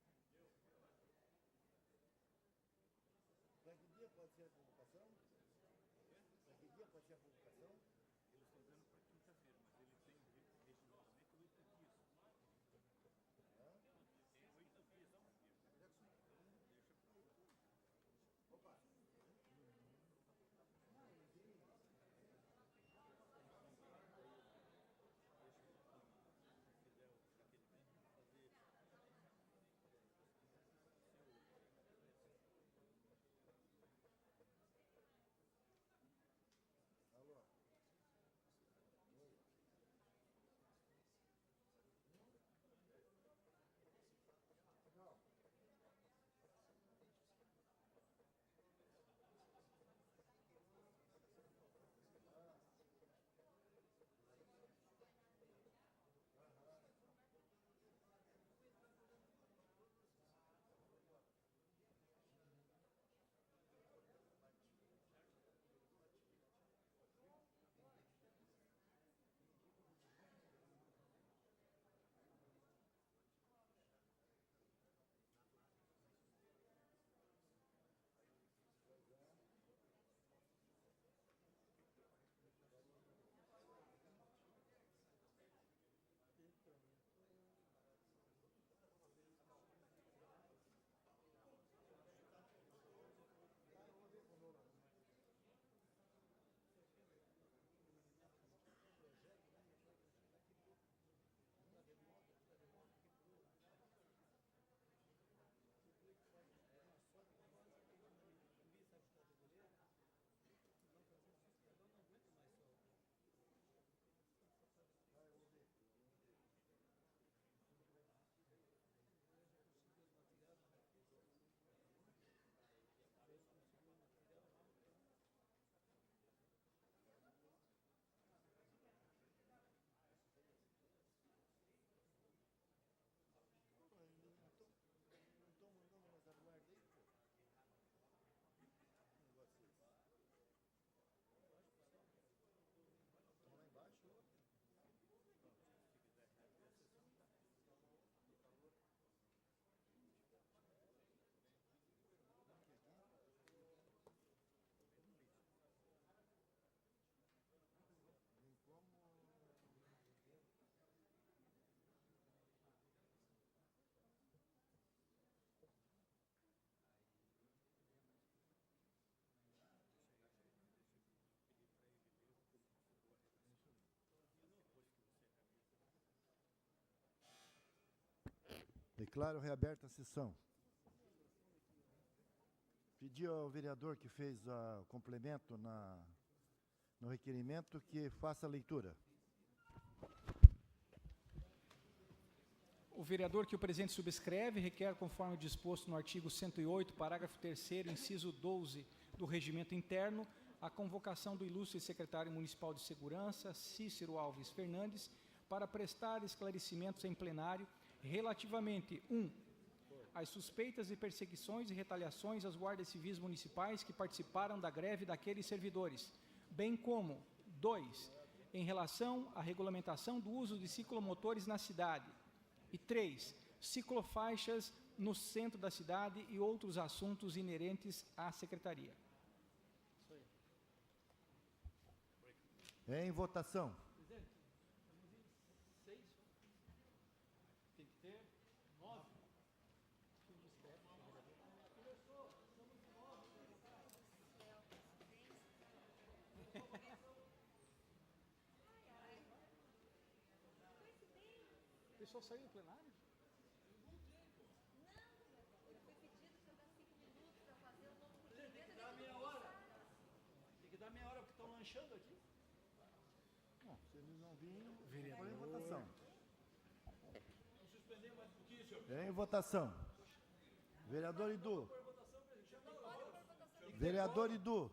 Para que dia pode ser a publicação? Para que dia pode ser a publicação? Eles estão dando para quinta-feira, mas ele tem deixa no documento 8 dias. Tem 8 dias. Opa! Alô? Declaro reaberta a sessão. Pedi ao vereador que fez o complemento no requerimento que faça a leitura. O vereador que o presidente subscreve requer, conforme disposto no artigo 108, parágrafo 3º, inciso 12 do Regimento Interno, a convocação do ilustre secretário municipal de Segurança, Cícero Alves Fernandes, para prestar esclarecimentos em plenário relativamente 1. As suspeitas de perseguições e retaliações às guardas civis municipais que participaram da greve daqueles servidores, bem como 2. Em relação à regulamentação do uso de ciclomotores na cidade, e 3. Ciclofaixas no centro da cidade e outros assuntos inerentes à secretaria. Em votação. Tem que ter 9. O pessoal saiu do plenário? Tem que dar meia hora porque estão lanchando aqui. Bom, se eles não virem, põe em votação. Em votação. Vereador Idu. Vereador Idu.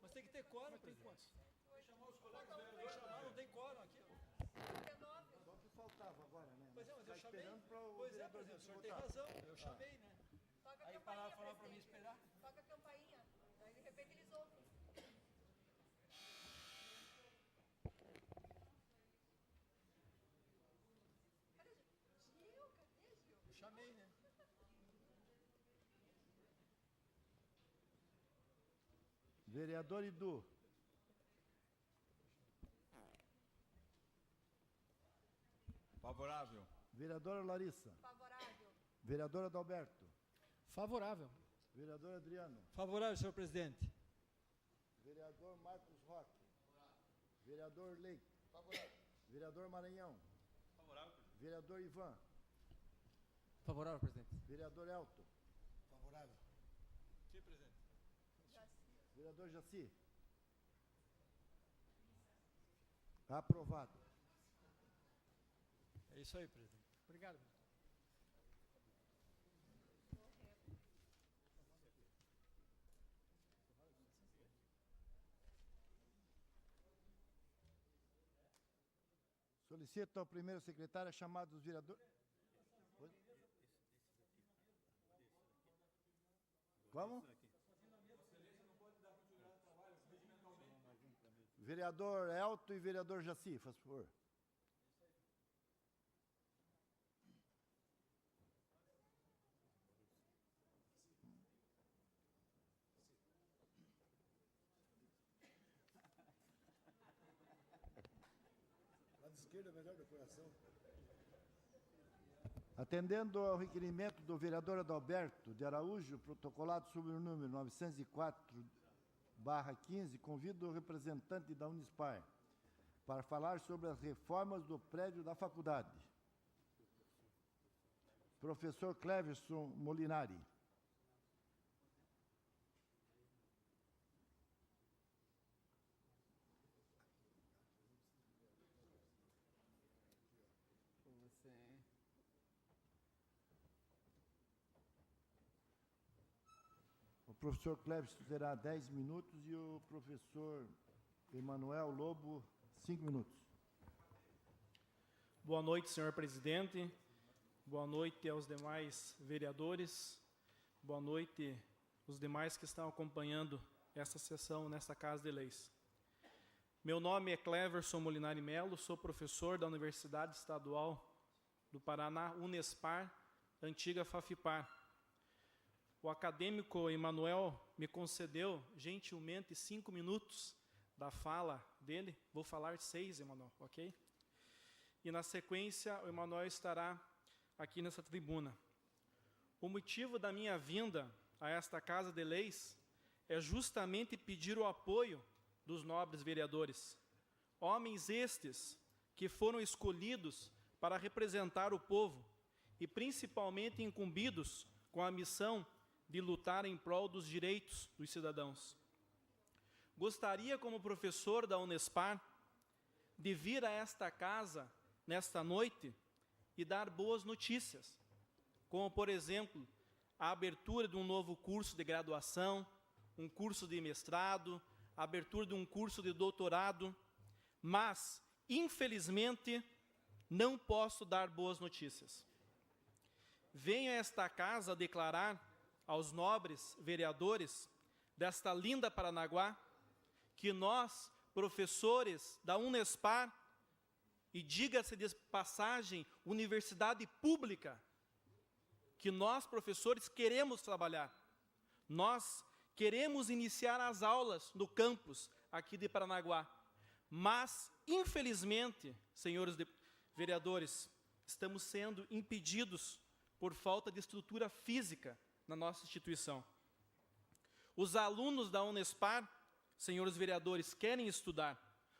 Mas tem que ter quórum, presidente. Chamar os colegas vereadores, não tem quórum aqui. Só que faltava agora, né? Pois é, mas eu Tá chamei. esperando para o Pois é, vereador presidente, o senhor votar. tem razão. Eu chamei, né? Aí falaram para mim esperar. Toca a campainha. Aí de repente eles ouvem. Cadê Gil? Cadê Gil? Eu chamei, né? Vereador Idu. Favorável. Vereadora Larissa. Favorável. Vereador Adalberto. Favorável. Vereador Adriano. Favorável, senhor presidente. Vereador Marcos Roque. Vereador Leite. Favorável. Vereador Maranhão. Favorável. Vereador Ivan. Favorável, presidente. Vereador Elton. Favorável. Sim, presidente. Vereador Jaci. Aprovado. É isso aí, presidente. Obrigado. Solicito ao primeiro secretário a chamada dos vereadores. Oi? Como? Vereador Elton e vereador Jaci, faz favor. Esquerda, melhor do coração. Atendendo ao requerimento do vereador Adalberto de Araújo, protocolado sob o número 904/15, convido o representante da Unispar para falar sobre as reformas do prédio da faculdade. Professor Cleverson Molinari. O professor Cleverson terá 10 minutos e o professor Emanuel Lobo, 5 minutos. Boa noite, senhor presidente. Boa noite aos demais vereadores. Boa noite aos demais que estão acompanhando essa sessão nesta Casa de Leis. Meu nome é Cleverson Molinari Melo, sou professor da Universidade Estadual do Paraná, Unespar, antiga Fafipar. O acadêmico Emanuel me concedeu gentilmente 5 minutos da fala dele. Vou falar 6, Emanuel, ok? E na sequência, o Emanuel estará aqui nessa tribuna. O motivo da minha vinda a esta Casa de Leis é justamente pedir o apoio dos nobres vereadores. Homens estes que foram escolhidos para representar o povo e principalmente incumbidos com a missão de lutar em prol dos direitos dos cidadãos. Gostaria, como professor da Unespar, de vir a esta casa, nesta noite, e dar boas notícias, como, por exemplo, a abertura de um novo curso de graduação, um curso de mestrado, a abertura de um curso de doutorado, mas, infelizmente, não posso dar boas notícias. Venho a esta casa declarar aos nobres vereadores desta linda Paranaguá que nós, professores da Unespar, e diga-se de passagem, universidade pública, que nós, professores, queremos trabalhar. Nós queremos iniciar as aulas no campus aqui de Paranaguá. Mas, infelizmente, senhores vereadores, estamos sendo impedidos por falta de estrutura física na nossa instituição. Os alunos da Unespar, senhores vereadores, querem estudar.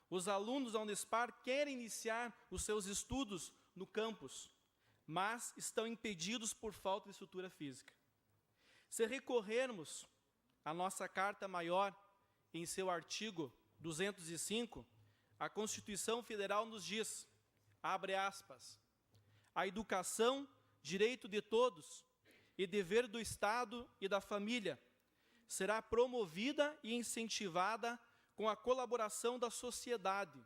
Os alunos da Unespar querem iniciar os seus estudos no campus, mas estão impedidos por falta de estrutura física. Se recorrermos à nossa Carta Maior, em seu artigo 205, a Constituição Federal nos diz, abre aspas, a educação, direito de todos e dever do Estado e da família, será promovida e incentivada com a colaboração da sociedade,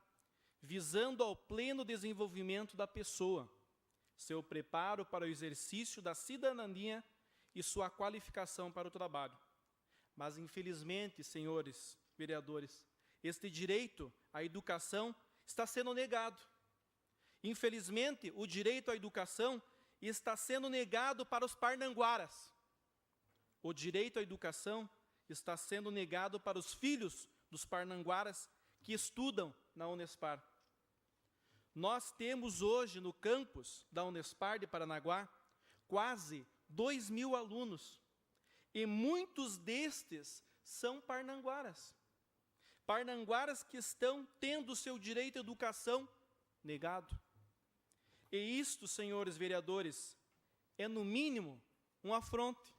visando ao pleno desenvolvimento da pessoa, seu preparo para o exercício da cidadania e sua qualificação para o trabalho. Mas, infelizmente, senhores vereadores, este direito à educação está sendo negado. Infelizmente, o direito à educação está sendo negado para os parnanguaras. O direito à educação está sendo negado para os filhos dos parnanguaras que estudam na Unespar. Nós temos hoje no campus da Unespar de Paranaguá quase 2.000 alunos e muitos destes são parnanguaras. Parnanguaras que estão tendo o seu direito à educação negado. E isto, senhores vereadores, é no mínimo um afronte,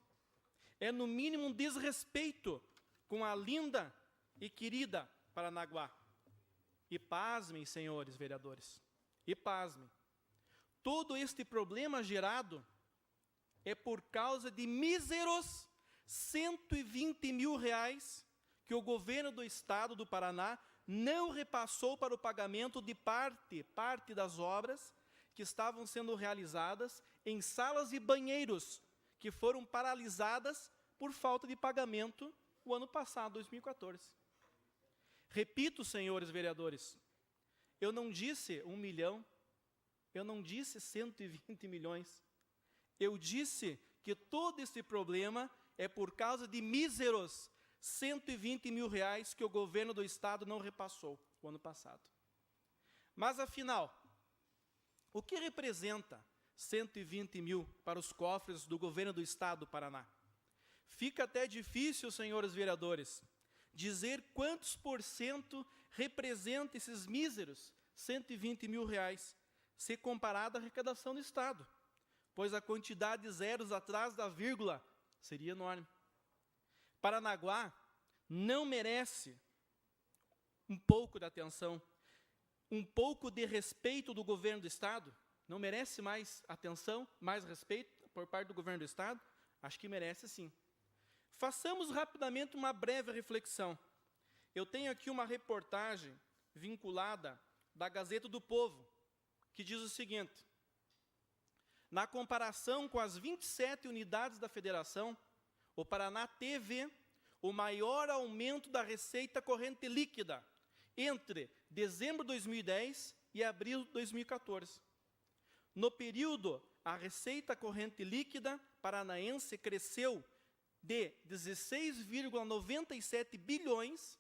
é no mínimo um desrespeito com a linda e querida Paranaguá. E pasmem, senhores vereadores, e pasmem, todo este problema gerado é por causa de míseros 120 mil reais que o governo do estado do Paraná não repassou para o pagamento de parte das obras que estavam sendo realizadas em salas e banheiros que foram paralisadas por falta de pagamento o ano passado, 2014. Repito, senhores vereadores, eu não disse 1 milhão, eu não disse 120 milhões, eu disse que todo esse problema é por causa de míseros 120 mil reais que o governo do estado não repassou o ano passado. Mas, afinal, o que representa 120 mil para os cofres do governo do estado do Paraná? Fica até difícil, senhores vereadores, dizer quantos por cento representa esses míseros 120 mil reais, se comparado à arrecadação do estado, pois a quantidade de zeros atrás da vírgula seria enorme. Paranaguá não merece um pouco de atenção, um pouco de respeito do governo do estado? Não merece mais atenção, mais respeito por parte do governo do estado? Acho que merece sim. Façamos rapidamente uma breve reflexão. Eu tenho aqui uma reportagem vinculada da Gazeta do Povo, que diz o seguinte: na comparação com as 27 unidades da federação, o Paraná teve o maior aumento da receita corrente líquida entre dezembro de 2010 e abril de 2014. No período, a receita corrente líquida paranaense cresceu de 16,97 bilhões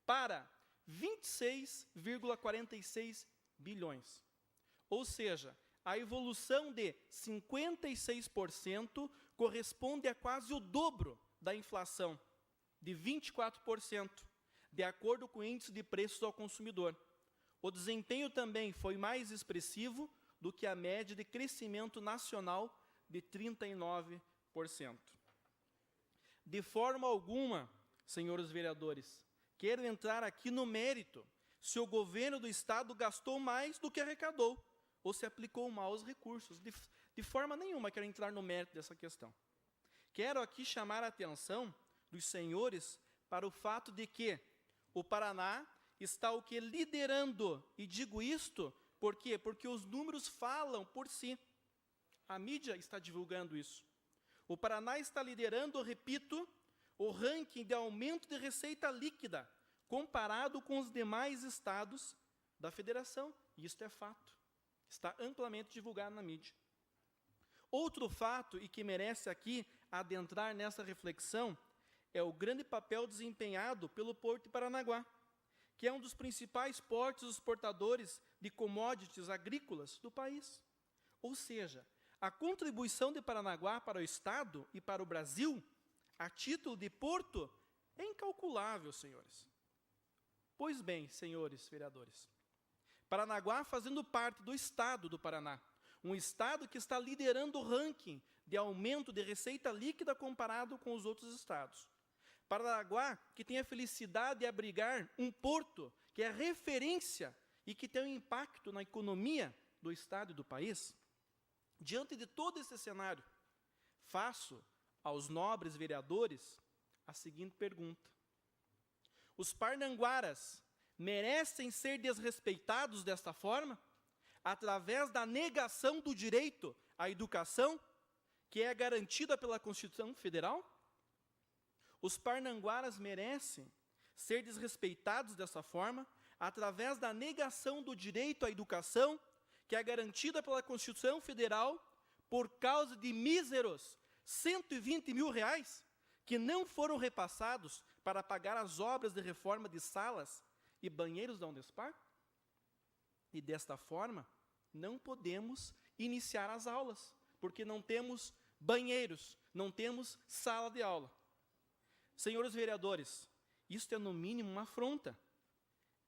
para 26,46 bilhões. Ou seja, a evolução de 56% corresponde a quase o dobro da inflação, de 24%, de acordo com o índice de preços ao consumidor. O desempenho também foi mais expressivo do que a média de crescimento nacional de 39%. De forma alguma, senhores vereadores, quero entrar aqui no mérito se o governo do Estado gastou mais do que arrecadou, ou se aplicou mal os recursos. De forma nenhuma quero entrar no mérito dessa questão. Quero aqui chamar a atenção dos senhores para o fato de que o Paraná está o que liderando, e digo isto, por quê? Porque os números falam por si. A mídia está divulgando isso. O Paraná está liderando, repito, o ranking de aumento de receita líquida, comparado com os demais estados da federação. E isto é fato. Está amplamente divulgado na mídia. Outro fato, e que merece aqui adentrar nessa reflexão, é o grande papel desempenhado pelo Porto de Paranaguá, que é um dos principais portos exportadores de commodities agrícolas do país. Ou seja, a contribuição de Paranaguá para o Estado e para o Brasil, a título de porto, é incalculável, senhores. Pois bem, senhores vereadores, Paranaguá fazendo parte do Estado do Paraná, um Estado que está liderando o ranking de aumento de receita líquida comparado com os outros estados. Paranaguá, que tem a felicidade de abrigar um porto que é referência e que tem um impacto na economia do Estado e do país. Diante de todo esse cenário, faço aos nobres vereadores a seguinte pergunta: os parnanguaras merecem ser desrespeitados desta forma, através da negação do direito à educação, que é garantida pela Constituição Federal? Os parnanguaras merecem ser desrespeitados dessa forma, através da negação do direito à educação, que é garantida pela Constituição Federal, por causa de míseros R$120 mil, que não foram repassados para pagar as obras de reforma de salas e banheiros da Undespar? E desta forma, não podemos iniciar as aulas, porque não temos banheiros, não temos sala de aula. Senhores vereadores, isto é no mínimo uma afronta,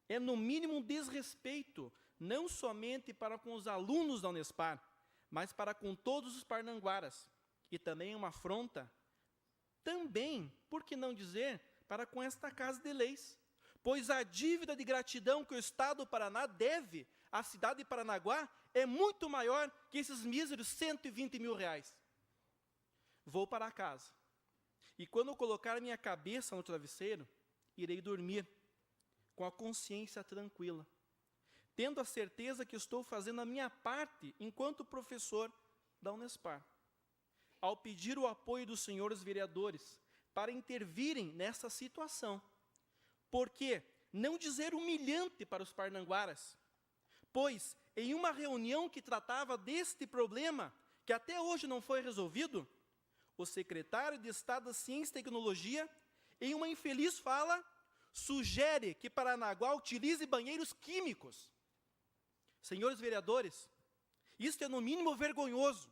é no mínimo um desrespeito, não somente para com os alunos da Unespar, mas para com todos os parnanguaras, e também uma afronta, também, por que não dizer, para com esta Casa de Leis, pois a dívida de gratidão que o Estado do Paraná deve à cidade de Paranaguá é muito maior que esses míseros R$120 mil. Vou para casa, e quando eu colocar minha cabeça no travesseiro, irei dormir com a consciência tranquila, tendo a certeza que estou fazendo a minha parte enquanto professor da Unespar, ao pedir o apoio dos senhores vereadores para intervirem nessa situação. Porque não dizer humilhante para os parnanguaras, pois em uma reunião que tratava deste problema, que até hoje não foi resolvido, o secretário de Estado da Ciência e Tecnologia, em uma infeliz fala, sugere que Paranaguá utilize banheiros químicos. Senhores vereadores, isto é no mínimo vergonhoso.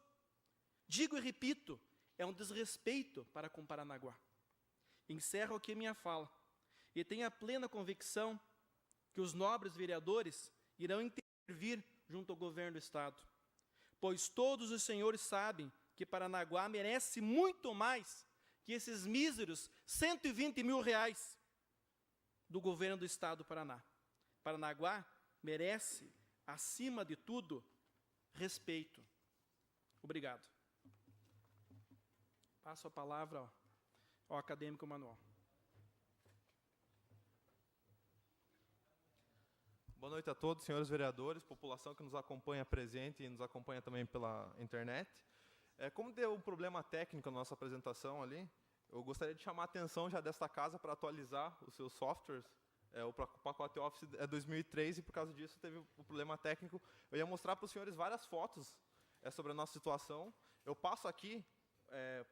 Digo e repito, é um desrespeito para com Paranaguá. Encerro aqui minha fala, e tenho a plena convicção que os nobres vereadores irão intervir junto ao governo do Estado, pois todos os senhores sabem que Paranaguá merece muito mais que esses míseros R$120 mil do governo do Estado do Paraná. Paranaguá merece, acima de tudo, respeito. Obrigado. Passo a palavra ao acadêmico Manuel. Boa noite a todos, senhores vereadores, população que nos acompanha presente e nos acompanha também pela internet. Como deu um problema técnico na nossa apresentação ali, eu gostaria de chamar a atenção já desta casa para atualizar os seus softwares. O pacote Office é 2003 e por causa disso teve um problema técnico. Eu ia mostrar para os senhores várias fotos sobre a nossa situação. Eu passo aqui,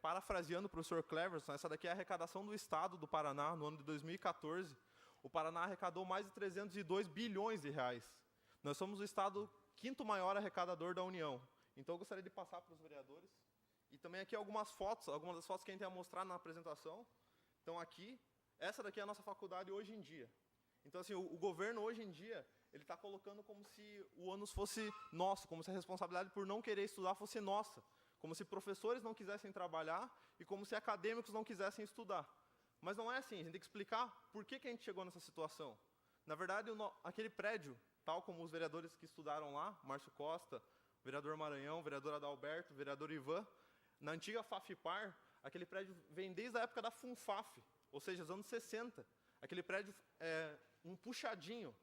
parafraseando o professor Cleverson, essa daqui é a arrecadação do Estado do Paraná no ano de 2014. O Paraná arrecadou mais de 302 bilhões de reais. Nós somos o Estado quinto maior arrecadador da União. Então, eu gostaria de passar para os vereadores. E também aqui algumas das fotos que a gente ia mostrar na apresentação. Então, aqui, essa daqui é a nossa faculdade hoje em dia. Então, assim, o governo hoje em dia, ele está colocando como se o ônus fosse nosso, como se a responsabilidade por não querer estudar fosse nossa, como se professores não quisessem trabalhar e como se acadêmicos não quisessem estudar. Mas não é assim, a gente tem que explicar por que a gente chegou nessa situação. Na verdade, aquele prédio, tal como os vereadores que estudaram lá, Márcio Costa, o vereador Maranhão, o vereador Adalberto, o vereador Ivan, na antiga FAFIPAR, aquele prédio vem desde a época da FUNFAF, ou seja, os anos 60. Aquele prédio é um puxadinho.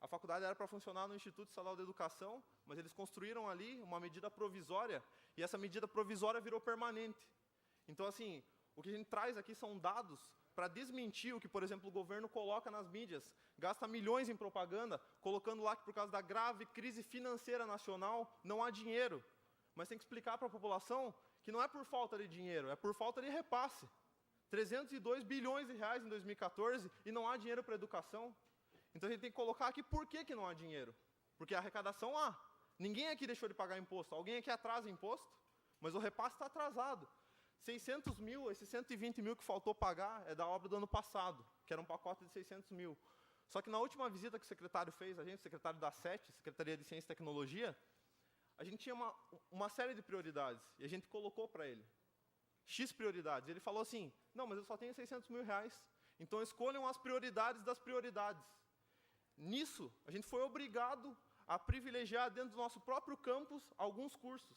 A faculdade era para funcionar no Instituto Estadual de Educação, mas eles construíram ali uma medida provisória, e essa medida provisória virou permanente. Então, assim, o que a gente traz aqui são dados para desmentir o que, por exemplo, o governo coloca nas mídias, gasta milhões em propaganda, colocando lá que por causa da grave crise financeira nacional não há dinheiro. Mas tem que explicar para a população que não é por falta de dinheiro, é por falta de repasse. 302 bilhões de reais em 2014 e não há dinheiro para a educação. Então a gente tem que colocar aqui por que não há dinheiro. Porque a arrecadação há. Ninguém aqui deixou de pagar imposto. Alguém aqui atrasa imposto, mas o repasse está atrasado. 600 mil, esses 120 mil que faltou pagar é da obra do ano passado, que era um pacote de 600 mil. Só que na última visita que o secretário fez, o secretário da SET, Secretaria de Ciência e Tecnologia, a gente tinha uma série de prioridades, e a gente colocou para ele X prioridades. Ele falou assim, não, mas eu só tenho 600 mil reais, então escolham as prioridades das prioridades. Nisso, a gente foi obrigado a privilegiar dentro do nosso próprio campus alguns cursos.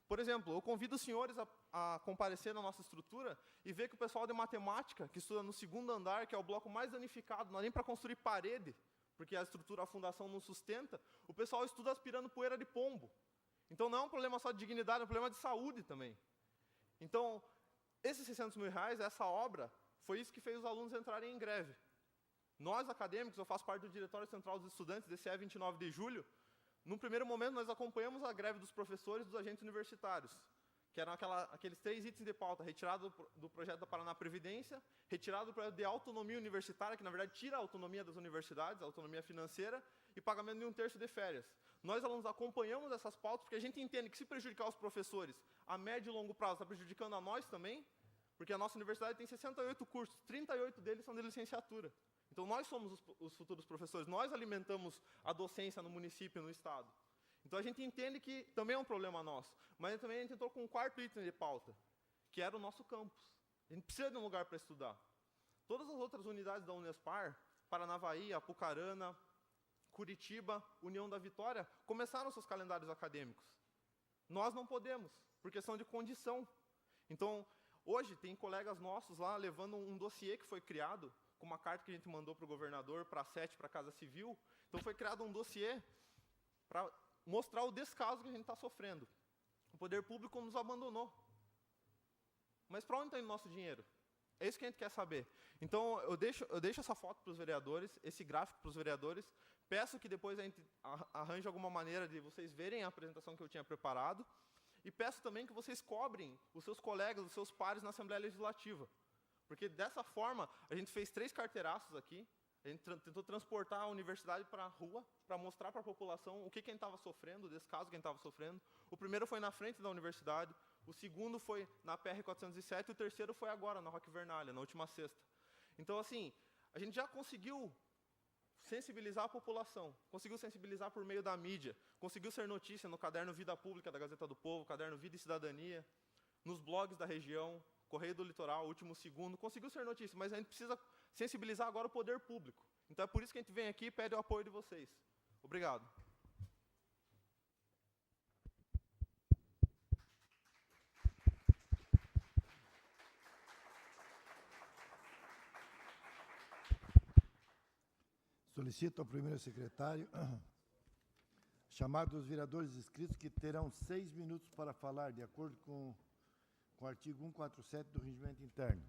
Por exemplo, eu convido os senhores a comparecer na nossa estrutura e ver que o pessoal de matemática, que estuda no segundo andar, que é o bloco mais danificado, não é nem para construir parede, porque a estrutura, a fundação não sustenta, o pessoal estuda aspirando poeira de pombo. Então não é um problema só de dignidade, é um problema de saúde também. Então, esses 600 mil reais, essa obra, foi isso que fez os alunos entrarem em greve. Nós, acadêmicos, eu faço parte do Diretório Central dos Estudantes, DCE 29 de julho, num primeiro momento nós acompanhamos a greve dos professores e dos agentes universitários, que eram aqueles 3 itens de pauta, retirado do projeto da Paraná Previdência, retirado do projeto de autonomia universitária, que na verdade tira a autonomia das universidades, a autonomia financeira, e pagamento de 1/3 de férias. Nós, alunos, acompanhamos essas pautas, porque a gente entende que se prejudicar os professores a médio e longo prazo, está prejudicando a nós também, porque a nossa universidade tem 68 cursos, 38 deles são de licenciatura. Então, nós somos os futuros professores, nós alimentamos a docência no município e no estado. Então, a gente entende que também é um problema nosso, mas também a gente entrou com um 4º item de pauta, que era o nosso campus. A gente precisa de um lugar para estudar. Todas as outras unidades da Unespar, Paranavaí, Apucarana, Curitiba, União da Vitória, começaram seus calendários acadêmicos. Nós não podemos, por questão de condição. Então, hoje, tem colegas nossos lá levando um dossiê que foi criado, com uma carta que a gente mandou para o governador, para a SET, para a Casa Civil. Então, foi criado um dossiê para mostrar o descaso que a gente está sofrendo. O poder público nos abandonou. Mas para onde está indo o nosso dinheiro? É isso que a gente quer saber. Então, eu deixo essa foto para os vereadores, esse gráfico para os vereadores. Peço que depois a gente arranje alguma maneira de vocês verem a apresentação que eu tinha preparado. E peço também que vocês cobrem os seus colegas, os seus pares na Assembleia Legislativa. Porque dessa forma, a gente fez 3 carteiraços aqui, a gente tentou transportar a universidade para a rua, para mostrar para a população o que a gente estava sofrendo, o descaso que a gente estava sofrendo. O primeiro foi na frente da universidade, o segundo foi na PR-407 e o terceiro foi agora, na Roque Vernalha, na última sexta. Então, assim, a gente já conseguiu sensibilizar a população, conseguiu sensibilizar por meio da mídia, conseguiu ser notícia no caderno Vida Pública da Gazeta do Povo, caderno Vida e Cidadania, nos blogs da região, Correio do Litoral, Último Segundo, conseguiu ser notícia, mas a gente precisa sensibilizar agora o poder público. Então é por isso que a gente vem aqui e pede o apoio de vocês. Obrigado. Solicito ao primeiro secretário chamar os vereadores inscritos que terão 6 minutos para falar, de acordo com o artigo 147 do Regimento Interno.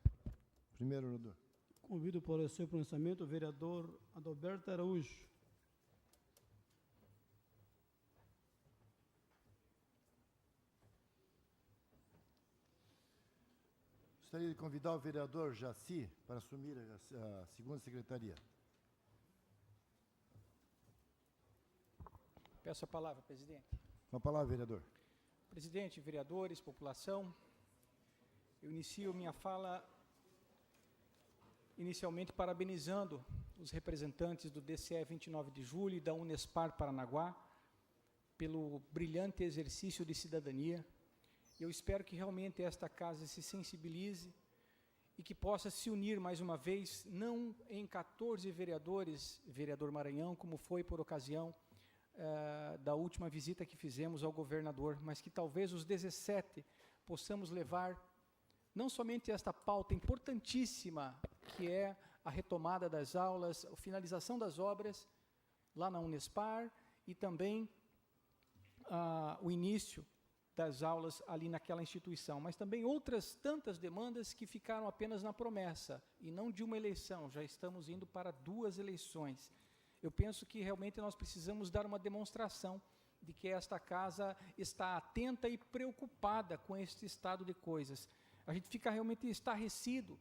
Primeiro orador. Convido para o seu pronunciamento o vereador Adalberto Araújo. Gostaria de convidar o vereador Jaci para assumir a segunda secretaria. Peço a palavra, presidente. Com a palavra, vereador. Presidente, vereadores, população, eu inicio minha fala inicialmente parabenizando os representantes do DCE 29 de julho e da Unespar Paranaguá, pelo brilhante exercício de cidadania. Eu espero que realmente esta casa se sensibilize e que possa se unir mais uma vez, não em 14 vereadores, vereador Maranhão, como foi por ocasião da última visita que fizemos ao governador, mas que talvez os 17 possamos levar não somente esta pauta importantíssima, que é a retomada das aulas, a finalização das obras lá na Unespar e também o início das aulas ali naquela instituição, mas também outras tantas demandas que ficaram apenas na promessa, e não de uma eleição, já estamos indo para 2 eleições. Eu penso que realmente nós precisamos dar uma demonstração de que esta casa está atenta e preocupada com este estado de coisas. A gente fica realmente estarrecido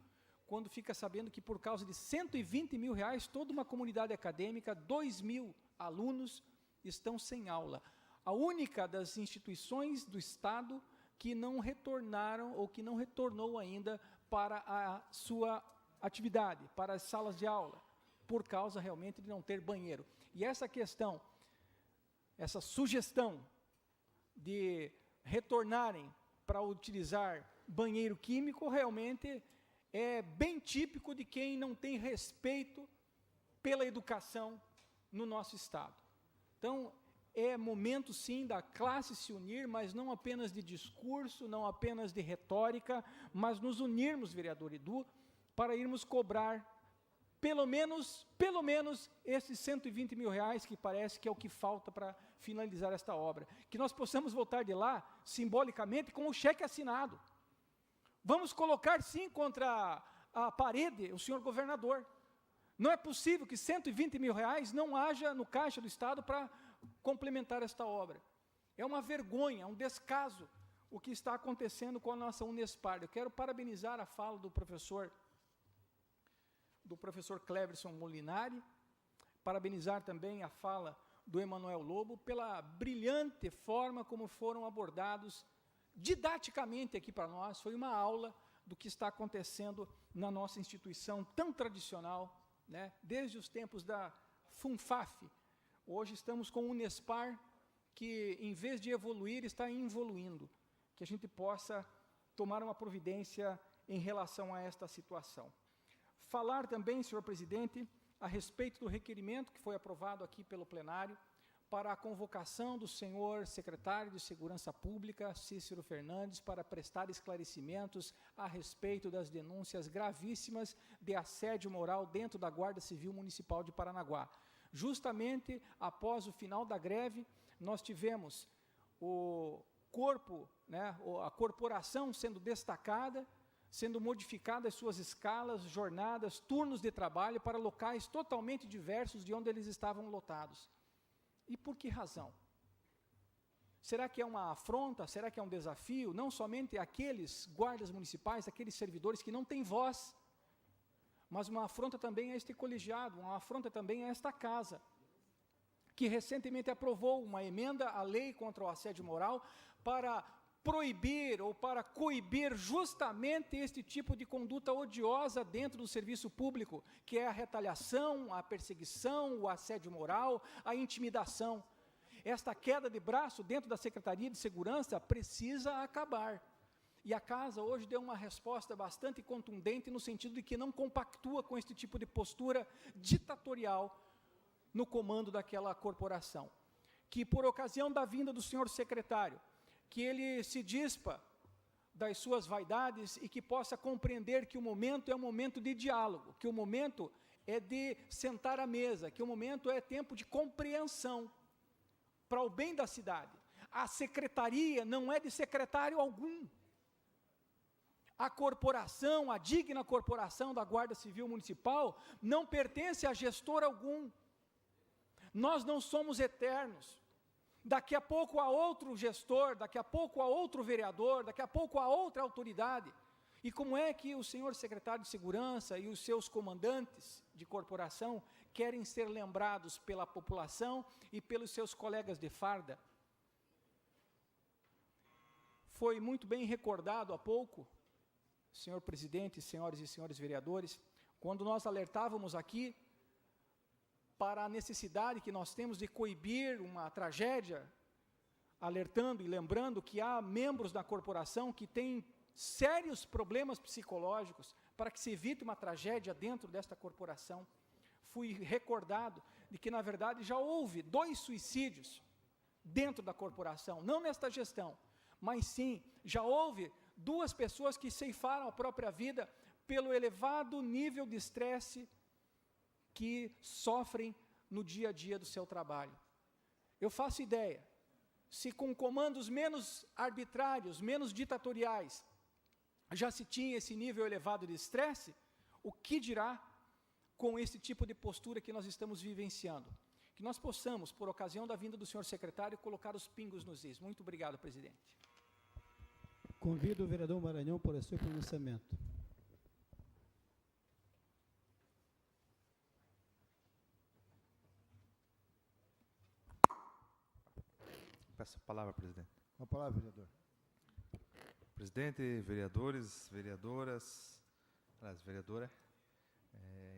quando fica sabendo que por causa de R$120 mil, toda uma comunidade acadêmica, 2.000 alunos estão sem aula. A única das instituições do Estado que não retornaram ou que não retornou ainda para a sua atividade, para as salas de aula, por causa realmente de não ter banheiro. E essa questão, essa sugestão de retornarem para utilizar banheiro químico, realmente é bem típico de quem não tem respeito pela educação no nosso Estado. Então, é momento, sim, da classe se unir, mas não apenas de discurso, não apenas de retórica, mas nos unirmos, vereador Edu, para irmos cobrar pelo menos esses R$120 mil, que parece que é o que falta para finalizar esta obra. Que nós possamos voltar de lá, simbolicamente, com o cheque assinado. Vamos colocar, sim, contra a parede o senhor governador. Não é possível que R$120 mil não haja no caixa do Estado para complementar esta obra. É uma vergonha, um descaso o que está acontecendo com a nossa Unespar. Eu quero parabenizar a fala do professor Cleverson Molinari, parabenizar também a fala do Emanuel Lobo pela brilhante forma como foram abordados didaticamente aqui para nós. Foi uma aula do que está acontecendo na nossa instituição tão tradicional, né? Desde os tempos da FUNFAF. Hoje estamos com o Unespar, que em vez de evoluir, está involuindo. Que a gente possa tomar uma providência em relação a esta situação. Falar também, senhor presidente, a respeito do requerimento que foi aprovado aqui pelo plenário para a convocação do senhor secretário de Segurança Pública, Cícero Fernandes, para prestar esclarecimentos a respeito das denúncias gravíssimas de assédio moral dentro da Guarda Civil Municipal de Paranaguá. Justamente após o final da greve, nós tivemos o corpo, né, a corporação sendo destacada, sendo modificadas suas escalas, jornadas, turnos de trabalho para locais totalmente diversos de onde eles estavam lotados. E por que razão? Será que é uma afronta? Será que é um desafio? Não somente aqueles guardas municipais, aqueles servidores que não têm voz, mas uma afronta também a este colegiado, uma afronta também a esta casa, que recentemente aprovou uma emenda à lei contra o assédio moral para proibir ou para coibir justamente este tipo de conduta odiosa dentro do serviço público, que é a retaliação, a perseguição, o assédio moral, a intimidação. Esta queda de braço dentro da Secretaria de Segurança precisa acabar. E a casa hoje deu uma resposta bastante contundente no sentido de que não compactua com este tipo de postura ditatorial no comando daquela corporação. Que por ocasião da vinda do senhor secretário, que ele se dispa das suas vaidades e que possa compreender que o momento é um momento de diálogo, que o momento é de sentar à mesa, que o momento é tempo de compreensão para o bem da cidade. A secretaria não é de secretário algum. A corporação, a digna corporação da Guarda Civil Municipal, não pertence a gestor algum. Nós não somos eternos. Daqui a pouco há outro gestor, daqui a pouco há outro vereador, daqui a pouco há outra autoridade. E como é que o senhor secretário de Segurança e os seus comandantes de corporação querem ser lembrados pela população e pelos seus colegas de farda? Foi muito bem recordado há pouco, senhor presidente, senhoras e senhores vereadores, quando nós alertávamos aqui para a necessidade que nós temos de coibir uma tragédia, alertando e lembrando que há membros da corporação que têm sérios problemas psicológicos, para que se evite uma tragédia dentro desta corporação. Fui recordado de que, na verdade, já houve 2 suicídios dentro da corporação, não nesta gestão, mas sim, já houve 2 pessoas que ceifaram a própria vida pelo elevado nível de estresse que sofrem no dia a dia do seu trabalho. Eu faço ideia, se com comandos menos arbitrários, menos ditatoriais, já se tinha esse nível elevado de estresse, o que dirá com esse tipo de postura que nós estamos vivenciando? Que nós possamos, por ocasião da vinda do senhor secretário, colocar os pingos nos is. Muito obrigado, presidente. Convido o vereador Maranhão para o seu pronunciamento. Peço a palavra, presidente. Com a palavra, vereador. Presidente, vereadores, vereadoras, vereadora,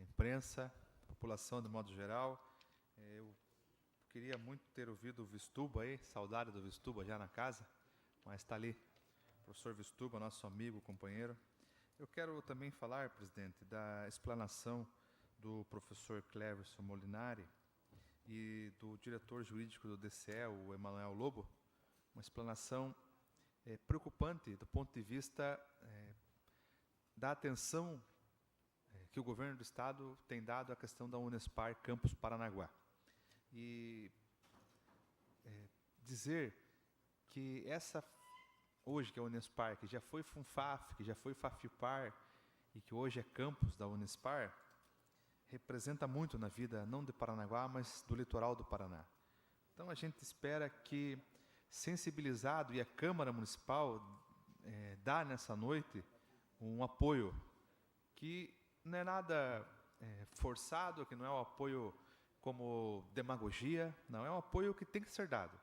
imprensa, população de modo geral, eu queria muito ter ouvido o Vistuba aí, saudade do Vistuba já na casa, mas está ali, professor Vistuba, nosso amigo, companheiro. Eu quero também falar, presidente, da explanação do professor Cleverson Molinari e do diretor jurídico do DCE, o Emanuel Lobo, uma explanação preocupante do ponto de vista da atenção que o governo do Estado tem dado à questão da Unespar Campus Paranaguá. E dizer que hoje que é a Unespar, que já foi FUNFAF, que já foi FAFIPAR, e que hoje é campus da Unespar, representa muito na vida, não de Paranaguá, mas do litoral do Paraná. Então a gente espera que, sensibilizado, e a Câmara Municipal dá nessa noite um apoio que não é nada forçado, que não é um apoio como demagogia, não, é um apoio que tem que ser dado.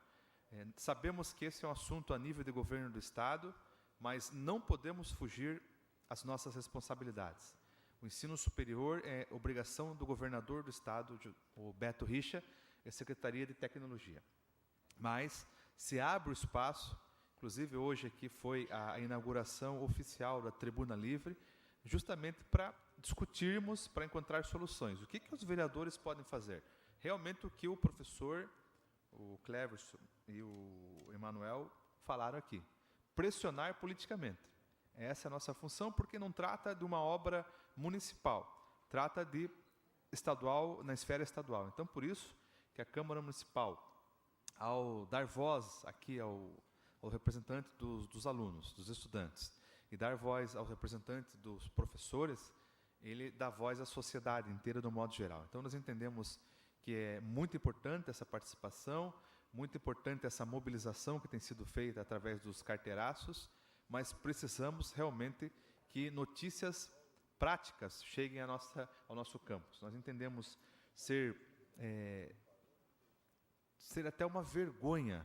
Sabemos que esse é um assunto a nível de governo do Estado, mas não podemos fugir às nossas responsabilidades. O ensino superior é obrigação do governador do Estado, o Beto Richa, e a Secretaria de Tecnologia. Mas se abre o espaço, inclusive hoje aqui foi a inauguração oficial da Tribuna Livre, justamente para discutirmos, para encontrar soluções. O que os vereadores podem fazer? Realmente o que o professor, o Cleverson e o Emanuel falaram aqui. Pressionar politicamente. Essa é a nossa função, porque não trata de uma obra municipal, trata de estadual, na esfera estadual. Então, por isso que a Câmara Municipal, ao dar voz aqui ao representante dos alunos, dos estudantes, e dar voz ao representante dos professores, ele dá voz à sociedade inteira do modo geral. Então, nós entendemos que é muito importante essa participação, muito importante essa mobilização que tem sido feita através dos carteiraços, mas precisamos realmente que notícias práticas cheguem ao nosso campus. Nós entendemos ser até uma vergonha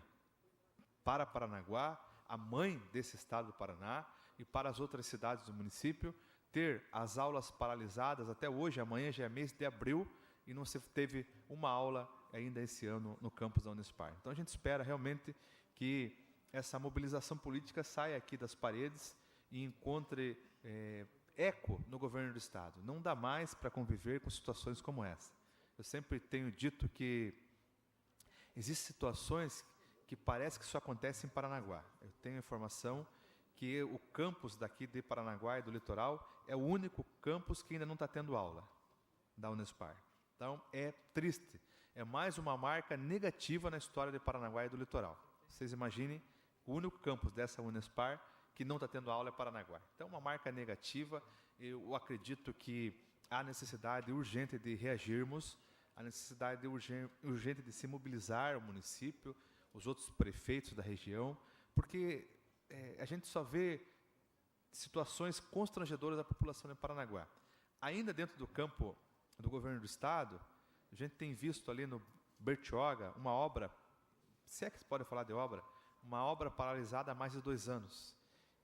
para Paranaguá, a mãe desse estado do Paraná, e para as outras cidades do município, ter as aulas paralisadas até hoje. Amanhã já é mês de abril e não se teve uma aula ainda esse ano no campus da Unespar. Então a gente espera realmente que essa mobilização política saia aqui das paredes e encontre eco no governo do Estado. Não dá mais para conviver com situações como essa. Eu sempre tenho dito que existem situações que parece que só acontecem em Paranaguá. Eu tenho informação que o campus daqui de Paranaguá e do litoral é o único campus que ainda não está tendo aula da Unespar. Então, é triste. É mais uma marca negativa na história de Paranaguá e do litoral. Vocês imaginem, o único campus dessa Unespar que não está tendo aula é Paranaguá. Então, uma marca negativa. Eu acredito que há necessidade urgente de reagirmos, a necessidade urgente de se mobilizar o município, os outros prefeitos da região, porque a gente só vê situações constrangedoras da população de Paranaguá. Ainda dentro do campo do governo do Estado, a gente tem visto ali no Bertioga uma obra, se é que se pode falar de obra, uma obra paralisada há mais de 2 anos,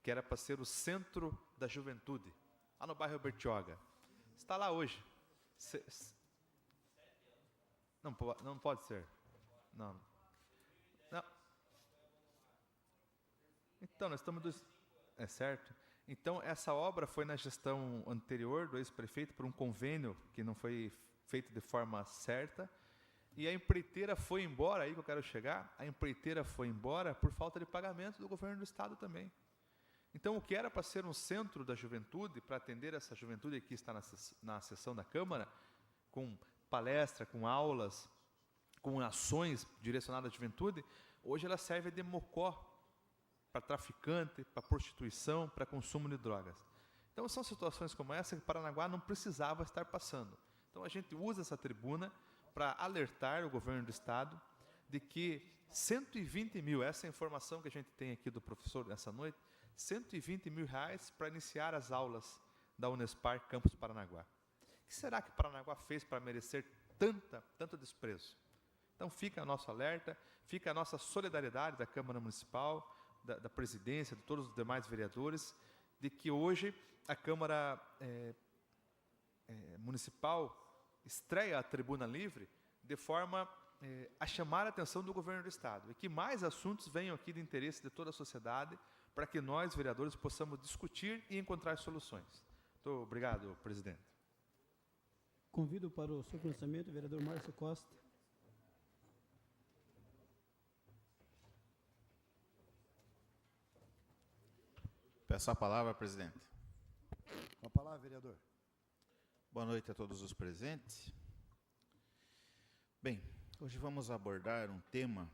que era para ser o centro da juventude, lá no bairro Bertioga. Está lá hoje. Não pode ser. Não. Então, nós estamos... É certo? Então, essa obra foi na gestão anterior do ex-prefeito por um convênio que não foi feito de forma certa. E a empreiteira foi embora, aí que eu quero chegar, a empreiteira foi embora por falta de pagamento do governo do Estado também. Então, o que era para ser um centro da juventude, para atender essa juventude que está na sessão da Câmara, com palestra, com aulas, com ações direcionadas à juventude, hoje ela serve de mocó para traficante, para prostituição, para consumo de drogas. Então, são situações como essa que Paranaguá não precisava estar passando. Então, a gente usa essa tribuna para alertar o governo do Estado de que 120 mil, essa é a informação que a gente tem aqui do professor nessa noite, 120 mil reais para iniciar as aulas da Unespar Campus Paranaguá. O que será que Paranaguá fez para merecer tanto desprezo? Então fica o nosso alerta, fica a nossa solidariedade da Câmara Municipal, da presidência, de todos os demais vereadores, de que hoje a Câmara Municipal estreia a tribuna livre de forma a chamar a atenção do governo do Estado e que mais assuntos venham aqui de interesse de toda a sociedade para que nós, vereadores, possamos discutir e encontrar soluções. Muito obrigado, presidente. Convido para o seu pronunciamento o vereador Márcio Costa. Peço a palavra, presidente. Com a palavra, vereador. Boa noite a todos os presentes. Bem, hoje vamos abordar um tema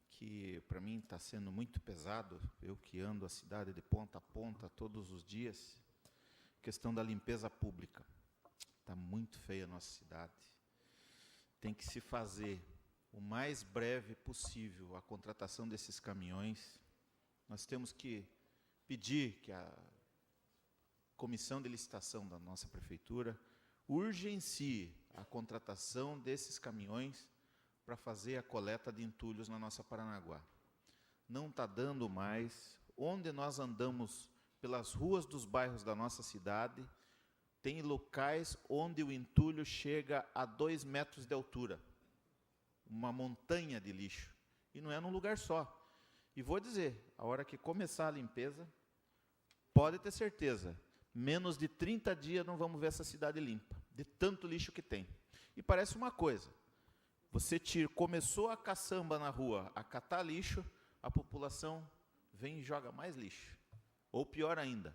que para mim está sendo muito pesado, eu que ando a cidade de ponta a ponta todos os dias, questão da limpeza pública. Está muito feia a nossa cidade. Tem que se fazer o mais breve possível a contratação desses caminhões. Nós temos que pedir que a comissão de licitação da nossa prefeitura urgencie a contratação desses caminhões para fazer a coleta de entulhos na nossa Paranaguá. Não está dando mais. Onde nós andamos pelas ruas dos bairros da nossa cidade, tem locais onde o entulho chega a 2 metros de altura. Uma montanha de lixo. E não é num lugar só. E vou dizer, a hora que começar a limpeza, pode ter certeza, menos de 30 dias não vamos ver essa cidade limpa, de tanto lixo que tem. E parece uma coisa, você começou a caçamba na rua, a catar lixo, a população vem e joga mais lixo. Ou pior ainda,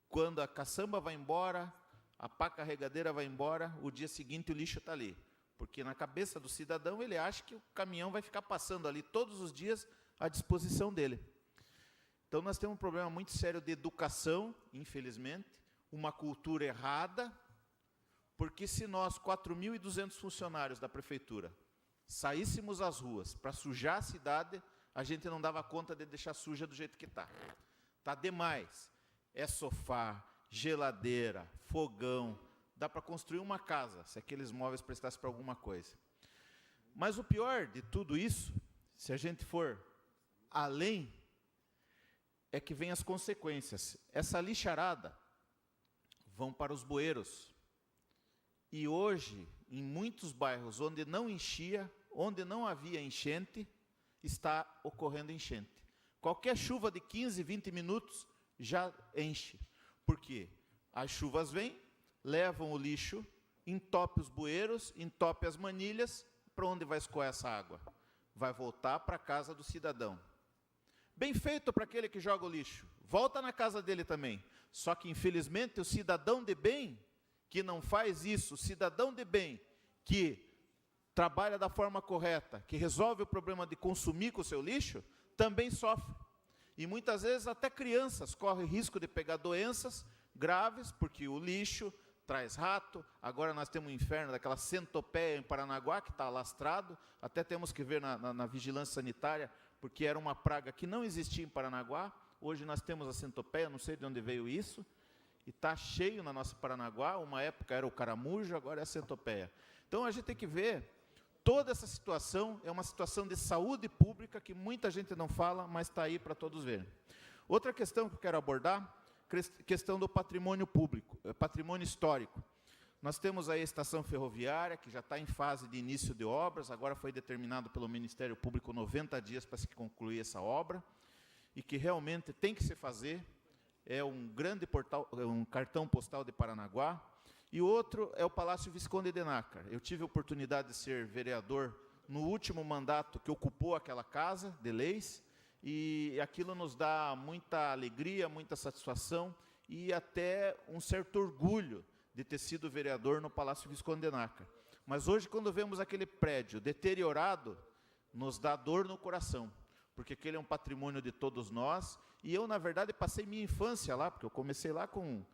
quando a caçamba vai embora, a pá carregadeira vai embora, o dia seguinte o lixo está ali. Porque na cabeça do cidadão ele acha que o caminhão vai ficar passando ali todos os dias à disposição dele. Então nós temos um problema muito sério de educação, infelizmente, uma cultura errada, porque se nós, 4.200 funcionários da prefeitura, saíssemos às ruas para sujar a cidade, a gente não dava conta de deixar suja do jeito que está. Está demais. É sofá, geladeira, fogão, dá para construir uma casa, se aqueles móveis prestassem para alguma coisa. Mas o pior de tudo isso, se a gente for além, é que vem as consequências. Essa lixarada vão para os bueiros. E hoje, em muitos bairros onde não enchia, onde não havia enchente, está ocorrendo enchente. Qualquer chuva de 15, 20 minutos já enche. Por quê? As chuvas vêm, levam o lixo, entope os bueiros, entope as manilhas. Para onde vai escoar essa água? Vai voltar para a casa do cidadão. Bem feito para aquele que joga o lixo. Volta na casa dele também. Só que, infelizmente, o cidadão de bem que não faz isso, o cidadão de bem que trabalha da forma correta, que resolve o problema de consumir com o seu lixo, também sofre. E muitas vezes até crianças correm risco de pegar doenças graves, porque o lixo traz rato. Agora nós temos um inferno daquela centopeia em Paranaguá, que está alastrado. Até temos que ver na vigilância sanitária, porque era uma praga que não existia em Paranaguá. Hoje nós temos a centopeia, não sei de onde veio isso. E está cheio na nossa Paranaguá. Uma época era o caramujo, agora é a centopeia. Então a gente tem que ver, toda essa situação é uma situação de saúde pública que muita gente não fala, mas está aí para todos verem. Outra questão que eu quero abordar, questão do patrimônio público, patrimônio histórico. Nós temos aí a estação ferroviária, que já está em fase de início de obras, agora foi determinado pelo Ministério Público 90 dias para se concluir essa obra, e que realmente tem que se fazer, é um grande um cartão postal de Paranaguá. E outro é o Palácio Visconde de Nácar. Eu tive a oportunidade de ser vereador no último mandato que ocupou aquela casa de leis, e aquilo nos dá muita alegria, muita satisfação e até um certo orgulho de ter sido vereador no Palácio Visconde de Nácar. Mas hoje, quando vemos aquele prédio deteriorado, nos dá dor no coração, porque aquele é um patrimônio de todos nós, e eu, na verdade, passei minha infância lá, porque eu comecei lá com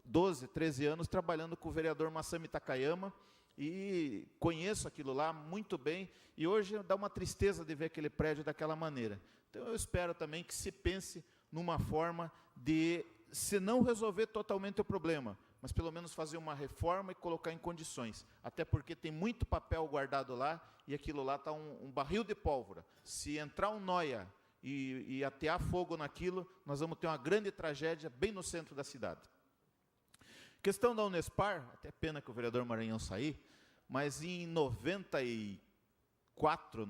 12, 13 anos, trabalhando com o vereador Massami Takayama, e conheço aquilo lá muito bem, e hoje dá uma tristeza de ver aquele prédio daquela maneira. Então, eu espero também que se pense numa forma de, se não resolver totalmente o problema, mas pelo menos fazer uma reforma e colocar em condições. Até porque tem muito papel guardado lá, e aquilo lá está um barril de pólvora. Se entrar um noia e atear fogo naquilo, nós vamos ter uma grande tragédia bem no centro da cidade. Questão da Unespar, até pena que o vereador Maranhão sair, mas em 94,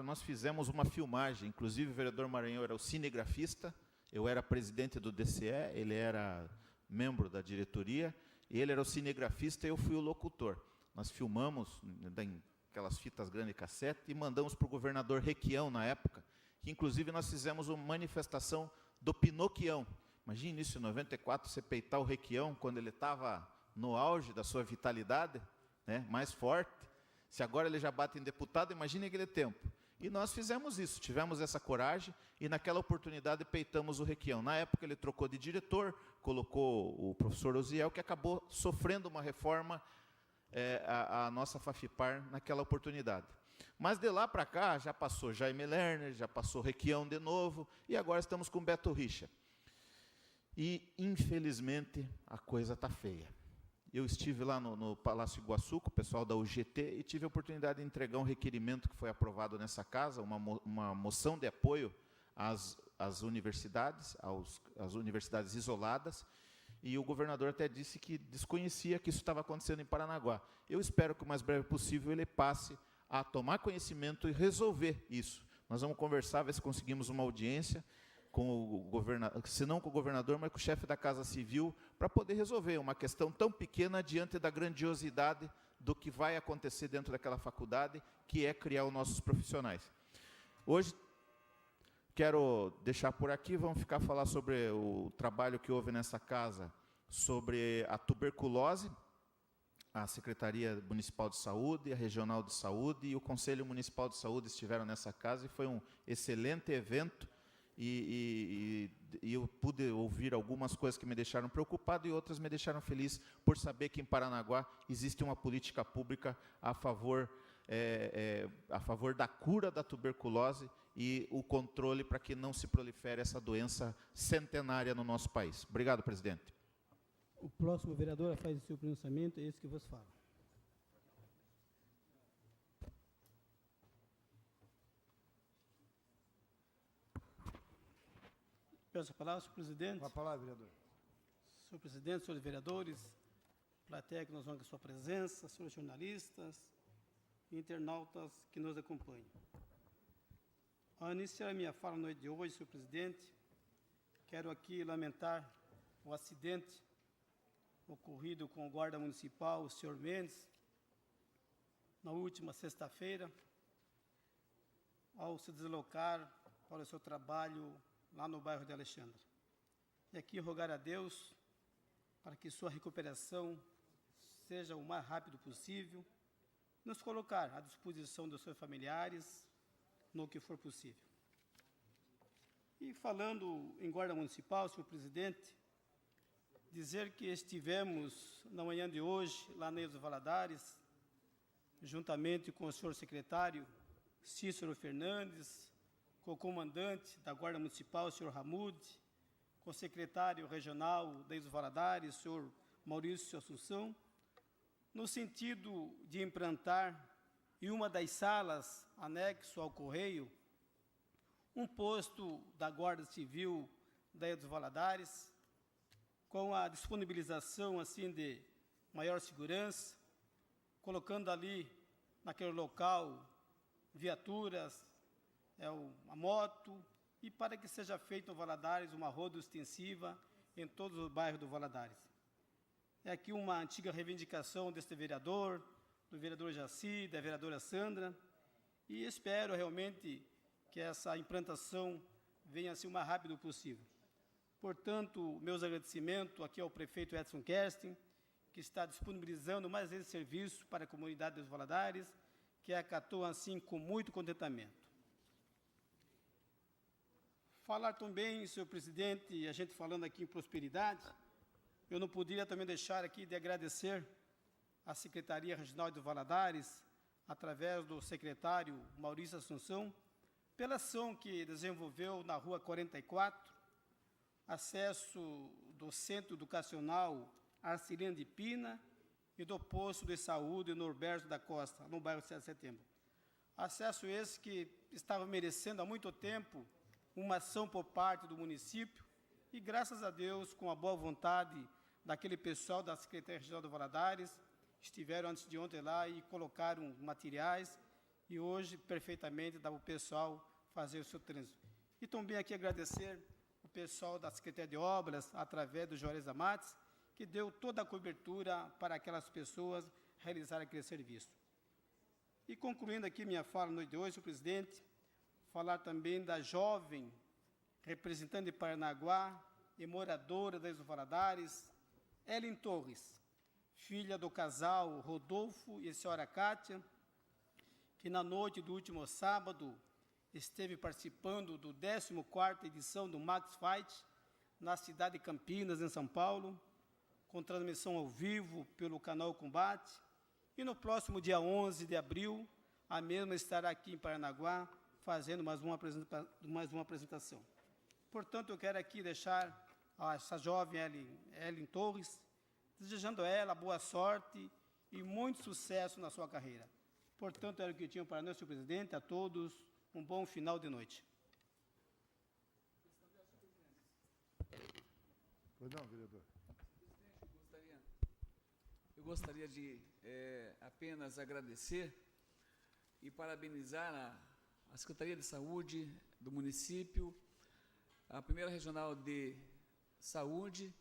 nós fizemos uma filmagem, inclusive o vereador Maranhão era o cinegrafista, eu era presidente do DCE, ele era membro da diretoria, e ele era o cinegrafista e eu fui o locutor. Nós filmamos em aquelas fitas grandes cassete e mandamos para o governador Requião, na época, que inclusive nós fizemos uma manifestação do Pinoquião. Imagine isso, em 94, você peitar o Requião, quando ele estava no auge da sua vitalidade, né, mais forte. Se agora ele já bate em deputado, imagine aquele tempo. E nós fizemos isso, tivemos essa coragem, e naquela oportunidade peitamos o Requião. Na época ele trocou de diretor, colocou o professor Osiel, que acabou sofrendo uma reforma, a nossa Fafipar, naquela oportunidade. Mas de lá para cá, já passou Jaime Lerner, já passou Requião de novo, e agora estamos com Beto Richa. E, infelizmente, a coisa está feia. Eu estive lá no Palácio Iguaçu, com o pessoal da UGT, e tive a oportunidade de entregar um requerimento que foi aprovado nessa casa, uma moção de apoio às universidades, às universidades isoladas, e o governador até disse que desconhecia que isso estava acontecendo em Paranaguá. Eu espero que o mais breve possível ele passe a tomar conhecimento e resolver isso. Nós vamos conversar, ver se conseguimos uma audiência, com o governador, se não com o governador, mas com o chefe da Casa Civil, para poder resolver uma questão tão pequena diante da grandiosidade do que vai acontecer dentro daquela faculdade, que é criar os nossos profissionais. Hoje, quero deixar por aqui, vamos ficar a falar sobre o trabalho que houve nessa casa, sobre a tuberculose. A Secretaria Municipal de Saúde, a Regional de Saúde e o Conselho Municipal de Saúde estiveram nessa casa, e foi um excelente evento. E eu pude ouvir algumas coisas que me deixaram preocupado e outras me deixaram feliz por saber que em Paranaguá existe uma política pública a favor da cura da tuberculose e o controle para que não se prolifere essa doença centenária no nosso país. Obrigado, presidente. O próximo vereador faz o seu pronunciamento, é esse que vos falo. Peço a palavra, senhor presidente. Com a palavra, vereador. Senhor presidente, senhores vereadores, plateia que nos honra com a sua presença, senhores jornalistas e internautas que nos acompanham. Ao iniciar a minha fala na noite de hoje, senhor presidente, quero aqui lamentar o acidente ocorrido com o guarda municipal, o senhor Mendes, na última sexta-feira, ao se deslocar para o seu trabalho lá no bairro de Alexandre. E aqui rogar a Deus para que sua recuperação seja o mais rápido possível, nos colocar à disposição dos seus familiares no que for possível. E falando em guarda municipal, senhor presidente, dizer que estivemos na manhã de hoje lá na Ilha dos Valadares, juntamente com o senhor secretário Cícero Fernandes, com o comandante da Guarda Municipal, o senhor Ramud, com o secretário regional da Ilha dos Valadares, o senhor Maurício Assunção, no sentido de implantar em uma das salas anexo ao Correio um posto da Guarda Civil da Ilha dos Valadares, com a disponibilização assim de maior segurança, colocando ali, naquele local, viaturas, a moto, e para que seja feito no Valadares uma roda extensiva em todos os bairros do Valadares. É aqui uma antiga reivindicação deste vereador, do vereador Jaci, da vereadora Sandra, e espero realmente que essa implantação venha assim o mais rápido possível. Portanto, meus agradecimentos aqui ao prefeito Edson Kerstin, que está disponibilizando mais esse serviço para a comunidade dos Valadares, que acatou assim com muito contentamento. Falar também, senhor presidente, a gente falando aqui em prosperidade, eu não poderia também deixar aqui de agradecer à Secretaria Regional de Valadares, através do secretário Maurício Assunção, pela ação que desenvolveu na Rua 44, acesso do Centro Educacional Arcilino de Pina e do Posto de Saúde Norberto da Costa, no bairro 7 de Setembro. Acesso esse que estava merecendo há muito tempo uma ação por parte do município e, graças a Deus, com a boa vontade daquele pessoal da Secretaria Regional do Valadares, estiveram antes de ontem lá e colocaram materiais e hoje, perfeitamente, dá para o pessoal fazer o seu trânsito. E também aqui agradecer o pessoal da Secretaria de Obras, através do Juarez Amates, que deu toda a cobertura para aquelas pessoas realizarem aquele serviço. E concluindo aqui minha fala na noite de hoje, senhor presidente, falar também da jovem representante de Paranaguá e moradora das Valadares, Ellen Torres, filha do casal Rodolfo e a senhora Kátia, que na noite do último sábado esteve participando do 14ª edição do Max Fight, na cidade de Campinas, em São Paulo, com transmissão ao vivo pelo canal Combate, e no próximo dia 11 de abril, a mesma estará aqui em Paranaguá, fazendo mais uma apresentação. Portanto, eu quero aqui deixar essa jovem Ellen Torres, desejando a ela boa sorte e muito sucesso na sua carreira. Portanto, era o que eu tinha para nós, senhor presidente, a todos, um bom final de noite. Pois não, vereador. Eu gostaria de apenas agradecer e parabenizar a Secretaria de Saúde do município, a Primeira Regional de Saúde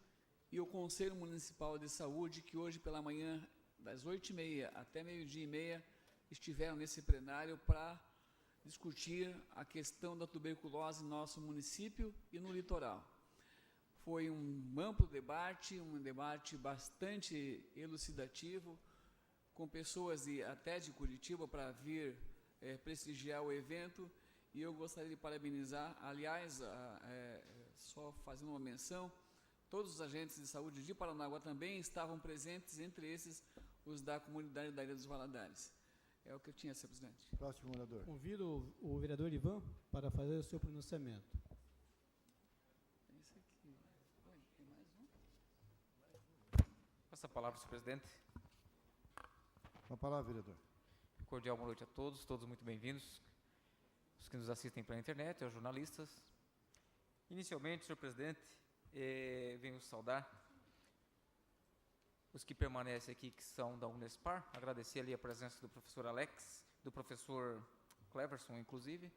e o Conselho Municipal de Saúde, que hoje pela manhã, das 8h30 até meio-dia e meia, estiveram nesse plenário para discutir a questão da tuberculose no nosso município e no litoral. Foi um amplo debate, um debate bastante elucidativo, com pessoas até de Curitiba para vir prestigiar o evento, e eu gostaria de parabenizar, aliás, só fazendo uma menção, todos os agentes de saúde de Paranaguá também estavam presentes, entre esses os da comunidade da Ilha dos Valadares. É o que eu tinha, senhor presidente. Próximo orador. Convido o vereador Ivan para fazer o seu pronunciamento. Passa a palavra, senhor presidente. Com a palavra, vereador. Cordial boa noite a todos, todos muito bem-vindos. Os que nos assistem pela internet, aos jornalistas. Inicialmente, senhor presidente, venho saudar os que permanecem aqui, que são da Unespar, agradecer ali a presença do professor Alex, do professor Cleverson, inclusive,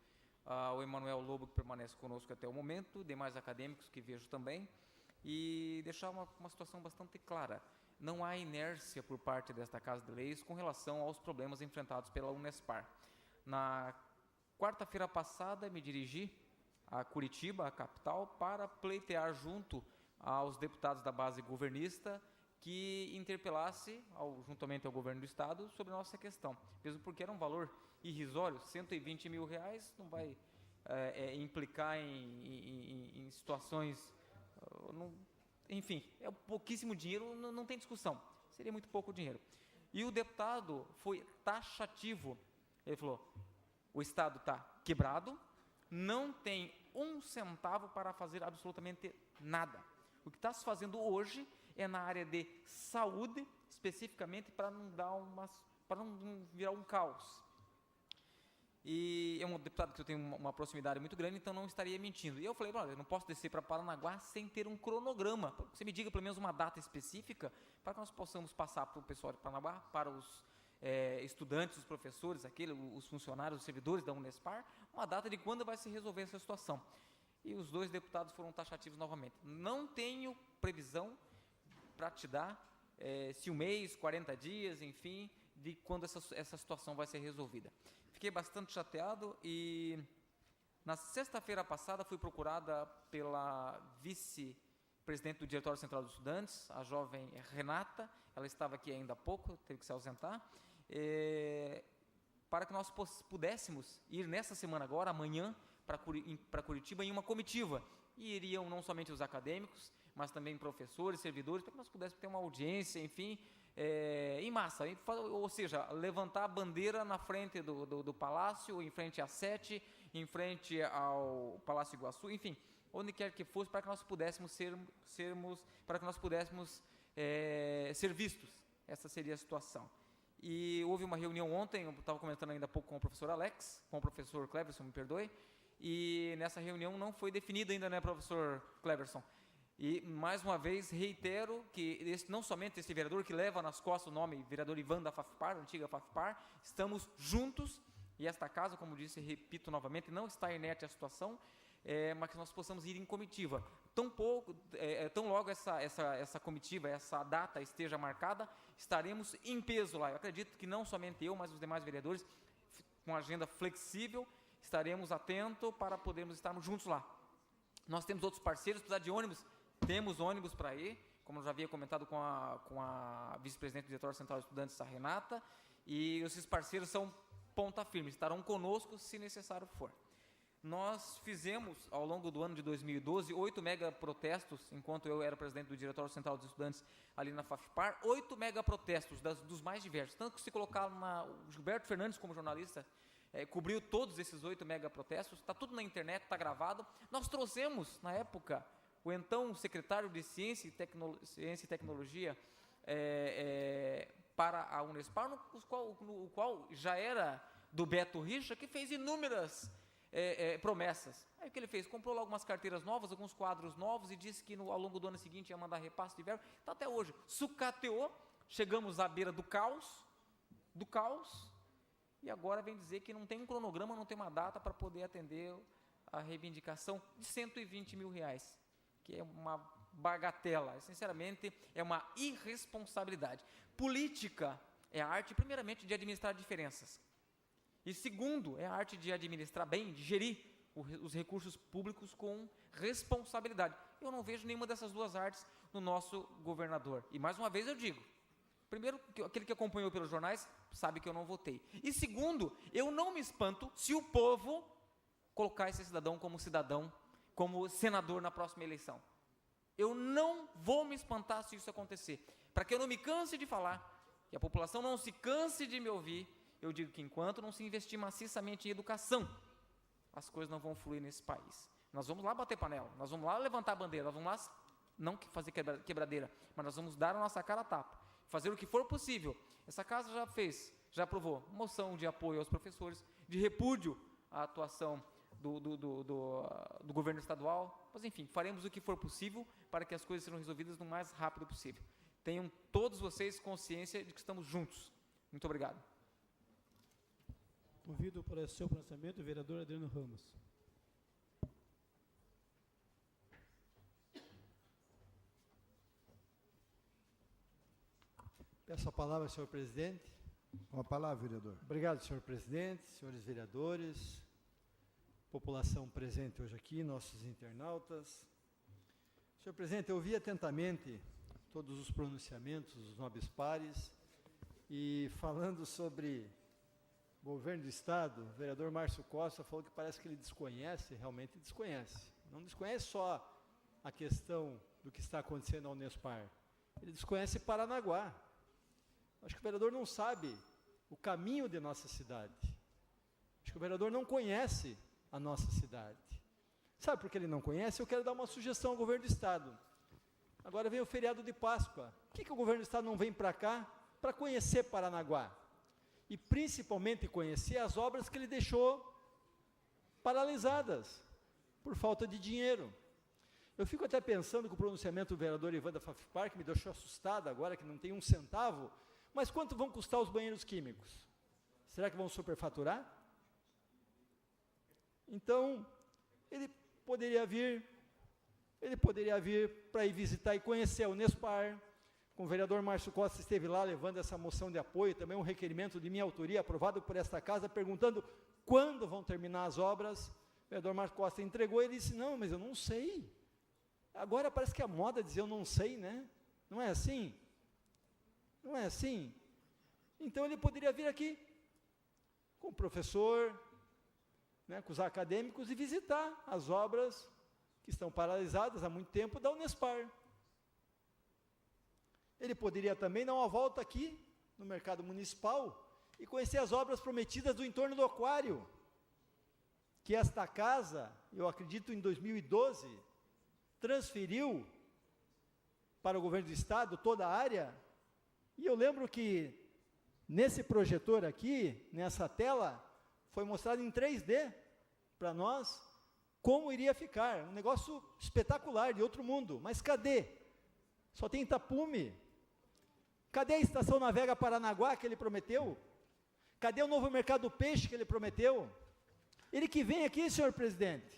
o Emanuel Lobo, que permanece conosco até o momento, demais acadêmicos que vejo também, e deixar uma situação bastante clara. Não há inércia por parte desta Casa de Leis com relação aos problemas enfrentados pela Unespar. Na quarta-feira passada, me dirigi a Curitiba, a capital, para pleitear junto aos deputados da base governista que interpelasse, juntamente ao governo do Estado, sobre a nossa questão. Mesmo porque era um valor irrisório, R$120 mil, não vai implicar em situações... enfim, é pouquíssimo dinheiro, não tem discussão. Seria muito pouco dinheiro. E o deputado foi taxativo. Ele falou, o Estado está quebrado, não tem um centavo para fazer absolutamente nada. O que está se fazendo hoje é na área de saúde, especificamente para não virar um caos. e é um deputado que eu tenho uma proximidade muito grande, então não estaria mentindo. E eu falei, eu não posso descer para Paranaguá sem ter um cronograma. Você me diga pelo menos uma data específica para que nós possamos passar para o pessoal de Paranaguá, para os estudantes, os professores, os funcionários, os servidores da Unespar, uma data de quando vai se resolver essa situação. E os 2 deputados foram taxativos novamente. Não tenho previsão para te dar se 1 mês, 40 dias, enfim, de quando essa situação vai ser resolvida. Fiquei bastante chateado e na sexta-feira passada fui procurada pela vice-presidente do Diretório Central dos Estudantes, a jovem Renata, ela estava aqui ainda há pouco, teve que se ausentar, para que nós pudéssemos ir nessa semana agora, amanhã, para Curitiba em uma comitiva. E iriam não somente os acadêmicos, mas também professores, servidores, para que nós pudéssemos ter uma audiência, enfim, em massa, ou seja, levantar a bandeira na frente do Palácio, em frente à Sete, em frente ao Palácio Iguaçu, enfim, onde quer que fosse, para que nós pudéssemos ser vistos. Essa seria a situação. E houve uma reunião ontem, eu estava comentando ainda há pouco com o professor Alex, com o professor Cleverson, me perdoe, e nessa reunião não foi definido ainda, né, professor Cleverson? E, mais uma vez, reitero que não somente esse vereador que leva nas costas o nome vereador Ivan da FAFPAR, antiga FAFPAR, estamos juntos, e esta casa, como disse, repito novamente, não está inerte a situação, mas que nós possamos ir em comitiva. Tão logo essa comitiva, essa data esteja marcada, estaremos em peso lá. Eu acredito que não somente eu, mas os demais vereadores, com agenda flexível, estaremos atentos para podermos estarmos juntos lá. Nós temos outros parceiros, precisar de ônibus, temos ônibus para ir, como eu já havia comentado com a vice-presidente do Diretório Central de Estudantes, a Renata, e esses parceiros são ponta firme, estarão conosco se necessário for. Nós fizemos, ao longo do ano de 2012, 8 mega protestos, enquanto eu era presidente do Diretório Central dos Estudantes ali na FAFPAR, 8 mega protestos dos mais diversos, tanto que se colocar o Gilberto Fernandes como jornalista, cobriu todos esses 8 mega protestos, está tudo na internet, está gravado. Nós trouxemos, na época, o então secretário de Ciência e Tecnologia para a Unespar, o qual já era do Beto Richa, que fez inúmeras promessas. Aí o que ele fez? Comprou logo umas carteiras novas, alguns quadros novos e disse que ao longo do ano seguinte ia mandar repasse de verbo. Então até hoje, sucateou, chegamos à beira do caos, e agora vem dizer que não tem um cronograma, não tem uma data para poder atender a reivindicação de R$120 mil, que é uma bagatela. Sinceramente, é uma irresponsabilidade. Política é a arte, primeiramente, de administrar diferenças. E segundo, é a arte de administrar bem, de gerir os recursos públicos com responsabilidade. Eu não vejo nenhuma dessas duas artes no nosso governador. E mais uma vez eu digo, primeiro, aquele que acompanhou pelos jornais sabe que eu não votei. E segundo, eu não me espanto se o povo colocar esse cidadão, como senador na próxima eleição. Eu não vou me espantar se isso acontecer. Para que eu não me canse de falar, que a população não se canse de me ouvir, eu digo que enquanto não se investir maciçamente em educação, as coisas não vão fluir nesse país. Nós vamos lá bater panela, nós vamos lá levantar a bandeira, nós vamos lá, não fazer quebradeira, mas nós vamos dar a nossa cara a tapa, fazer o que for possível. Essa casa já aprovou moção de apoio aos professores, de repúdio à atuação do governo estadual, mas enfim, faremos o que for possível para que as coisas sejam resolvidas no mais rápido possível. Tenham todos vocês consciência de que estamos juntos. Muito obrigado. Convido para o seu pronunciamento o vereador Adriano Ramos. Peço a palavra, senhor presidente. Com a palavra, vereador. Obrigado, senhor presidente, senhores vereadores, população presente hoje aqui, nossos internautas. Senhor presidente, eu ouvi atentamente todos os pronunciamentos dos nobres pares e falando sobre governo do Estado, o vereador Márcio Costa falou que parece que ele desconhece, realmente desconhece. Não desconhece só a questão do que está acontecendo na Unespar, ele desconhece Paranaguá. Acho que o vereador não sabe o caminho de nossa cidade. Acho que o vereador não conhece a nossa cidade. Sabe por que ele não conhece? Eu quero dar uma sugestão ao governo do Estado. Agora vem o feriado de Páscoa. Por que o governo do Estado não vem para cá para conhecer Paranaguá? e principalmente conhecer as obras que ele deixou paralisadas por falta de dinheiro. Eu fico até pensando que o pronunciamento do vereador Ivan da FAFIPAR, que me deixou assustado agora, que não tem um centavo, mas quanto vão custar os banheiros químicos? Será que vão superfaturar? Então, ele poderia vir para ir visitar e conhecer a Unespar. Com o vereador Márcio Costa esteve lá levando essa moção de apoio, também um requerimento de minha autoria, aprovado por esta casa, perguntando quando vão terminar as obras. O vereador Márcio Costa entregou e ele disse, não, mas eu não sei. Agora parece que a moda dizer eu não sei, né? Não é assim? Não é assim? Então ele poderia vir aqui, com o professor, né, com os acadêmicos, e visitar as obras que estão paralisadas há muito tempo da Unespar. Ele poderia também dar uma volta aqui, no mercado municipal, e conhecer as obras prometidas do entorno do aquário, que esta casa, eu acredito em 2012, transferiu para o governo do estado toda a área, e eu lembro que nesse projetor aqui, nessa tela, foi mostrado em 3D para nós como iria ficar, um negócio espetacular, de outro mundo, mas cadê? Só tem tapume. Cadê a estação Navega Paranaguá que ele prometeu? Cadê o novo mercado do peixe que ele prometeu? Ele que vem aqui, senhor presidente,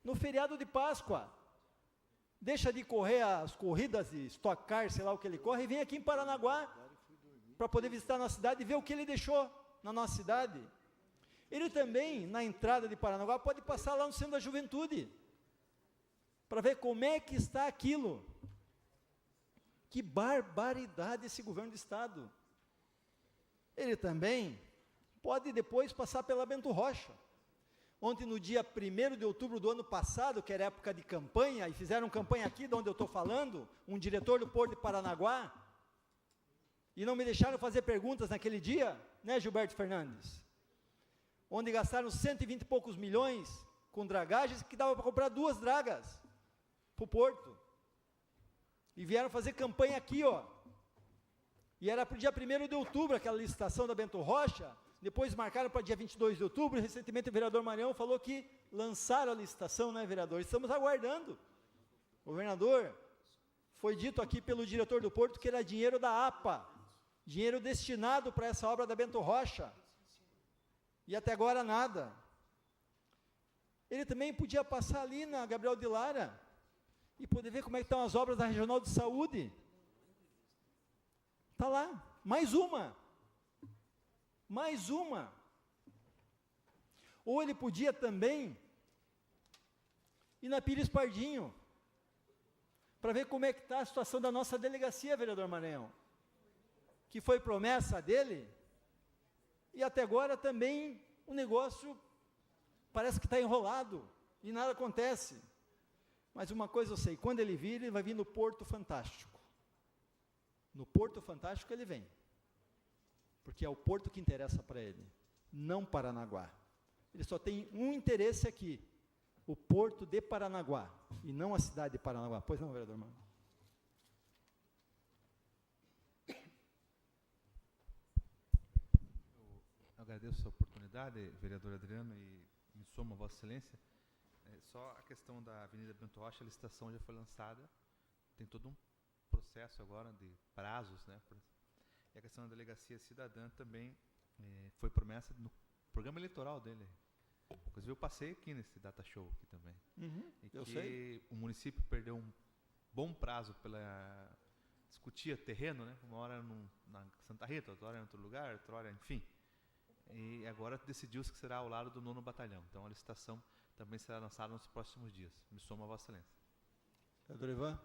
no feriado de Páscoa, deixa de correr as corridas de Stock Car, sei lá o que ele corre, e vem aqui em Paranaguá, para poder visitar a nossa cidade e ver o que ele deixou na nossa cidade. Ele também, na entrada de Paranaguá, pode passar lá no Centro da Juventude, para ver como é que está aquilo. Que barbaridade esse governo do estado. Ele também pode depois passar pela Bento Rocha. Ontem, no dia 1º de outubro do ano passado, que era época de campanha, e fizeram campanha aqui de onde eu estou falando, um diretor do Porto de Paranaguá, e não me deixaram fazer perguntas naquele dia, né, Gilberto Fernandes? Onde gastaram 120 e poucos milhões com dragagens, que dava para comprar 2 dragas para o Porto. E vieram fazer campanha aqui, ó. E era para o dia 1º de outubro, aquela licitação da Bento Rocha, depois marcaram para dia 22 de outubro, e recentemente o vereador Marião falou que lançaram a licitação, né, vereador? Estamos aguardando. Governador, foi dito aqui pelo diretor do Porto que era dinheiro da APA, dinheiro destinado para essa obra da Bento Rocha, e até agora nada. Ele também podia passar ali na Gabriel de Lara, e poder ver como é que estão as obras da Regional de Saúde. Está lá, mais uma. Ou ele podia também ir na Pires Pardinho, para ver como é que está a situação da nossa delegacia, vereador Maranhão, que foi promessa dele, e até agora também o negócio parece que está enrolado, e nada acontece. Mas uma coisa eu sei, quando ele vir, ele vai vir no Porto Fantástico. No Porto Fantástico ele vem. Porque é o porto que interessa para ele, não Paranaguá. Ele só tem um interesse aqui, o Porto de Paranaguá, e não a cidade de Paranaguá. Pois não, vereador Mano? Eu agradeço a oportunidade, vereador Adriano, e me somo a Vossa Excelência. Só a questão da Avenida Bento Rocha, a licitação já foi lançada, tem todo um processo agora de prazos, né? E a questão da delegacia cidadã também foi promessa no programa eleitoral dele. Inclusive eu passei aqui nesse data show aqui também. Eu sei. O município perdeu um bom prazo pela discutia terreno, né? Uma hora na Santa Rita, outra hora em outro lugar, outra hora, enfim. E agora decidiu-se que será ao lado do 9º Batalhão. Então a licitação também será lançada nos próximos dias. Me somo a Vossa Excelência. Vereador Ivan?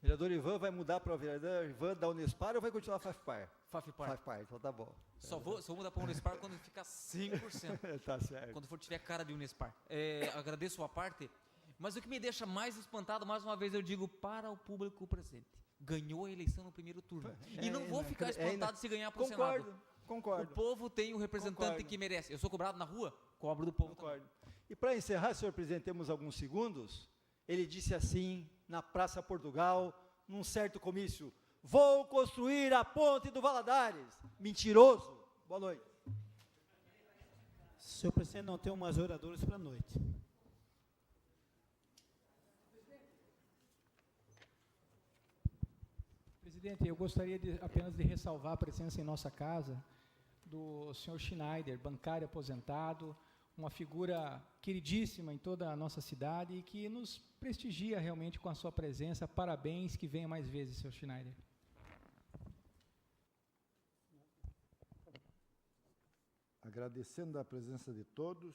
Vereador Ivan vai mudar para o vereador Ivan da Unespar ou vai continuar FAFIPAR? FAFIPAR, então tá bom. Só vou mudar para a Unespar quando ficar 100%. Tá certo. Quando tiver cara de Unespar. Agradeço a parte, mas o que me deixa mais espantado, mais uma vez eu digo para o público presente, ganhou a eleição no primeiro turno. E não vou ficar espantado se ganhar para o Senado. Concordo. O povo tem o representante que merece. Eu sou cobrado na rua, cobro do povo. Concordo. E para encerrar, senhor presidente, temos alguns segundos. Ele disse assim, na Praça Portugal, num certo comício: vou construir a ponte do Valadares. Mentiroso. Boa noite. Senhor presidente, não tenho mais oradores para a noite. Presidente, eu gostaria apenas de ressalvar a presença em nossa casa do senhor Schneider, bancário aposentado, uma figura queridíssima em toda a nossa cidade e que nos prestigia realmente com a sua presença. Parabéns, que venha mais vezes, senhor Schneider. Agradecendo a presença de todos,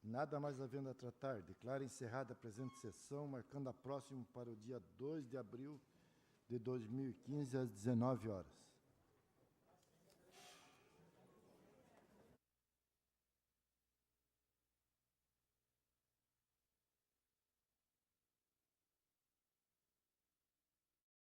nada mais havendo a tratar, declaro encerrada a presente sessão, marcando a próxima para o dia 2 de abril de 2015, às 19 horas.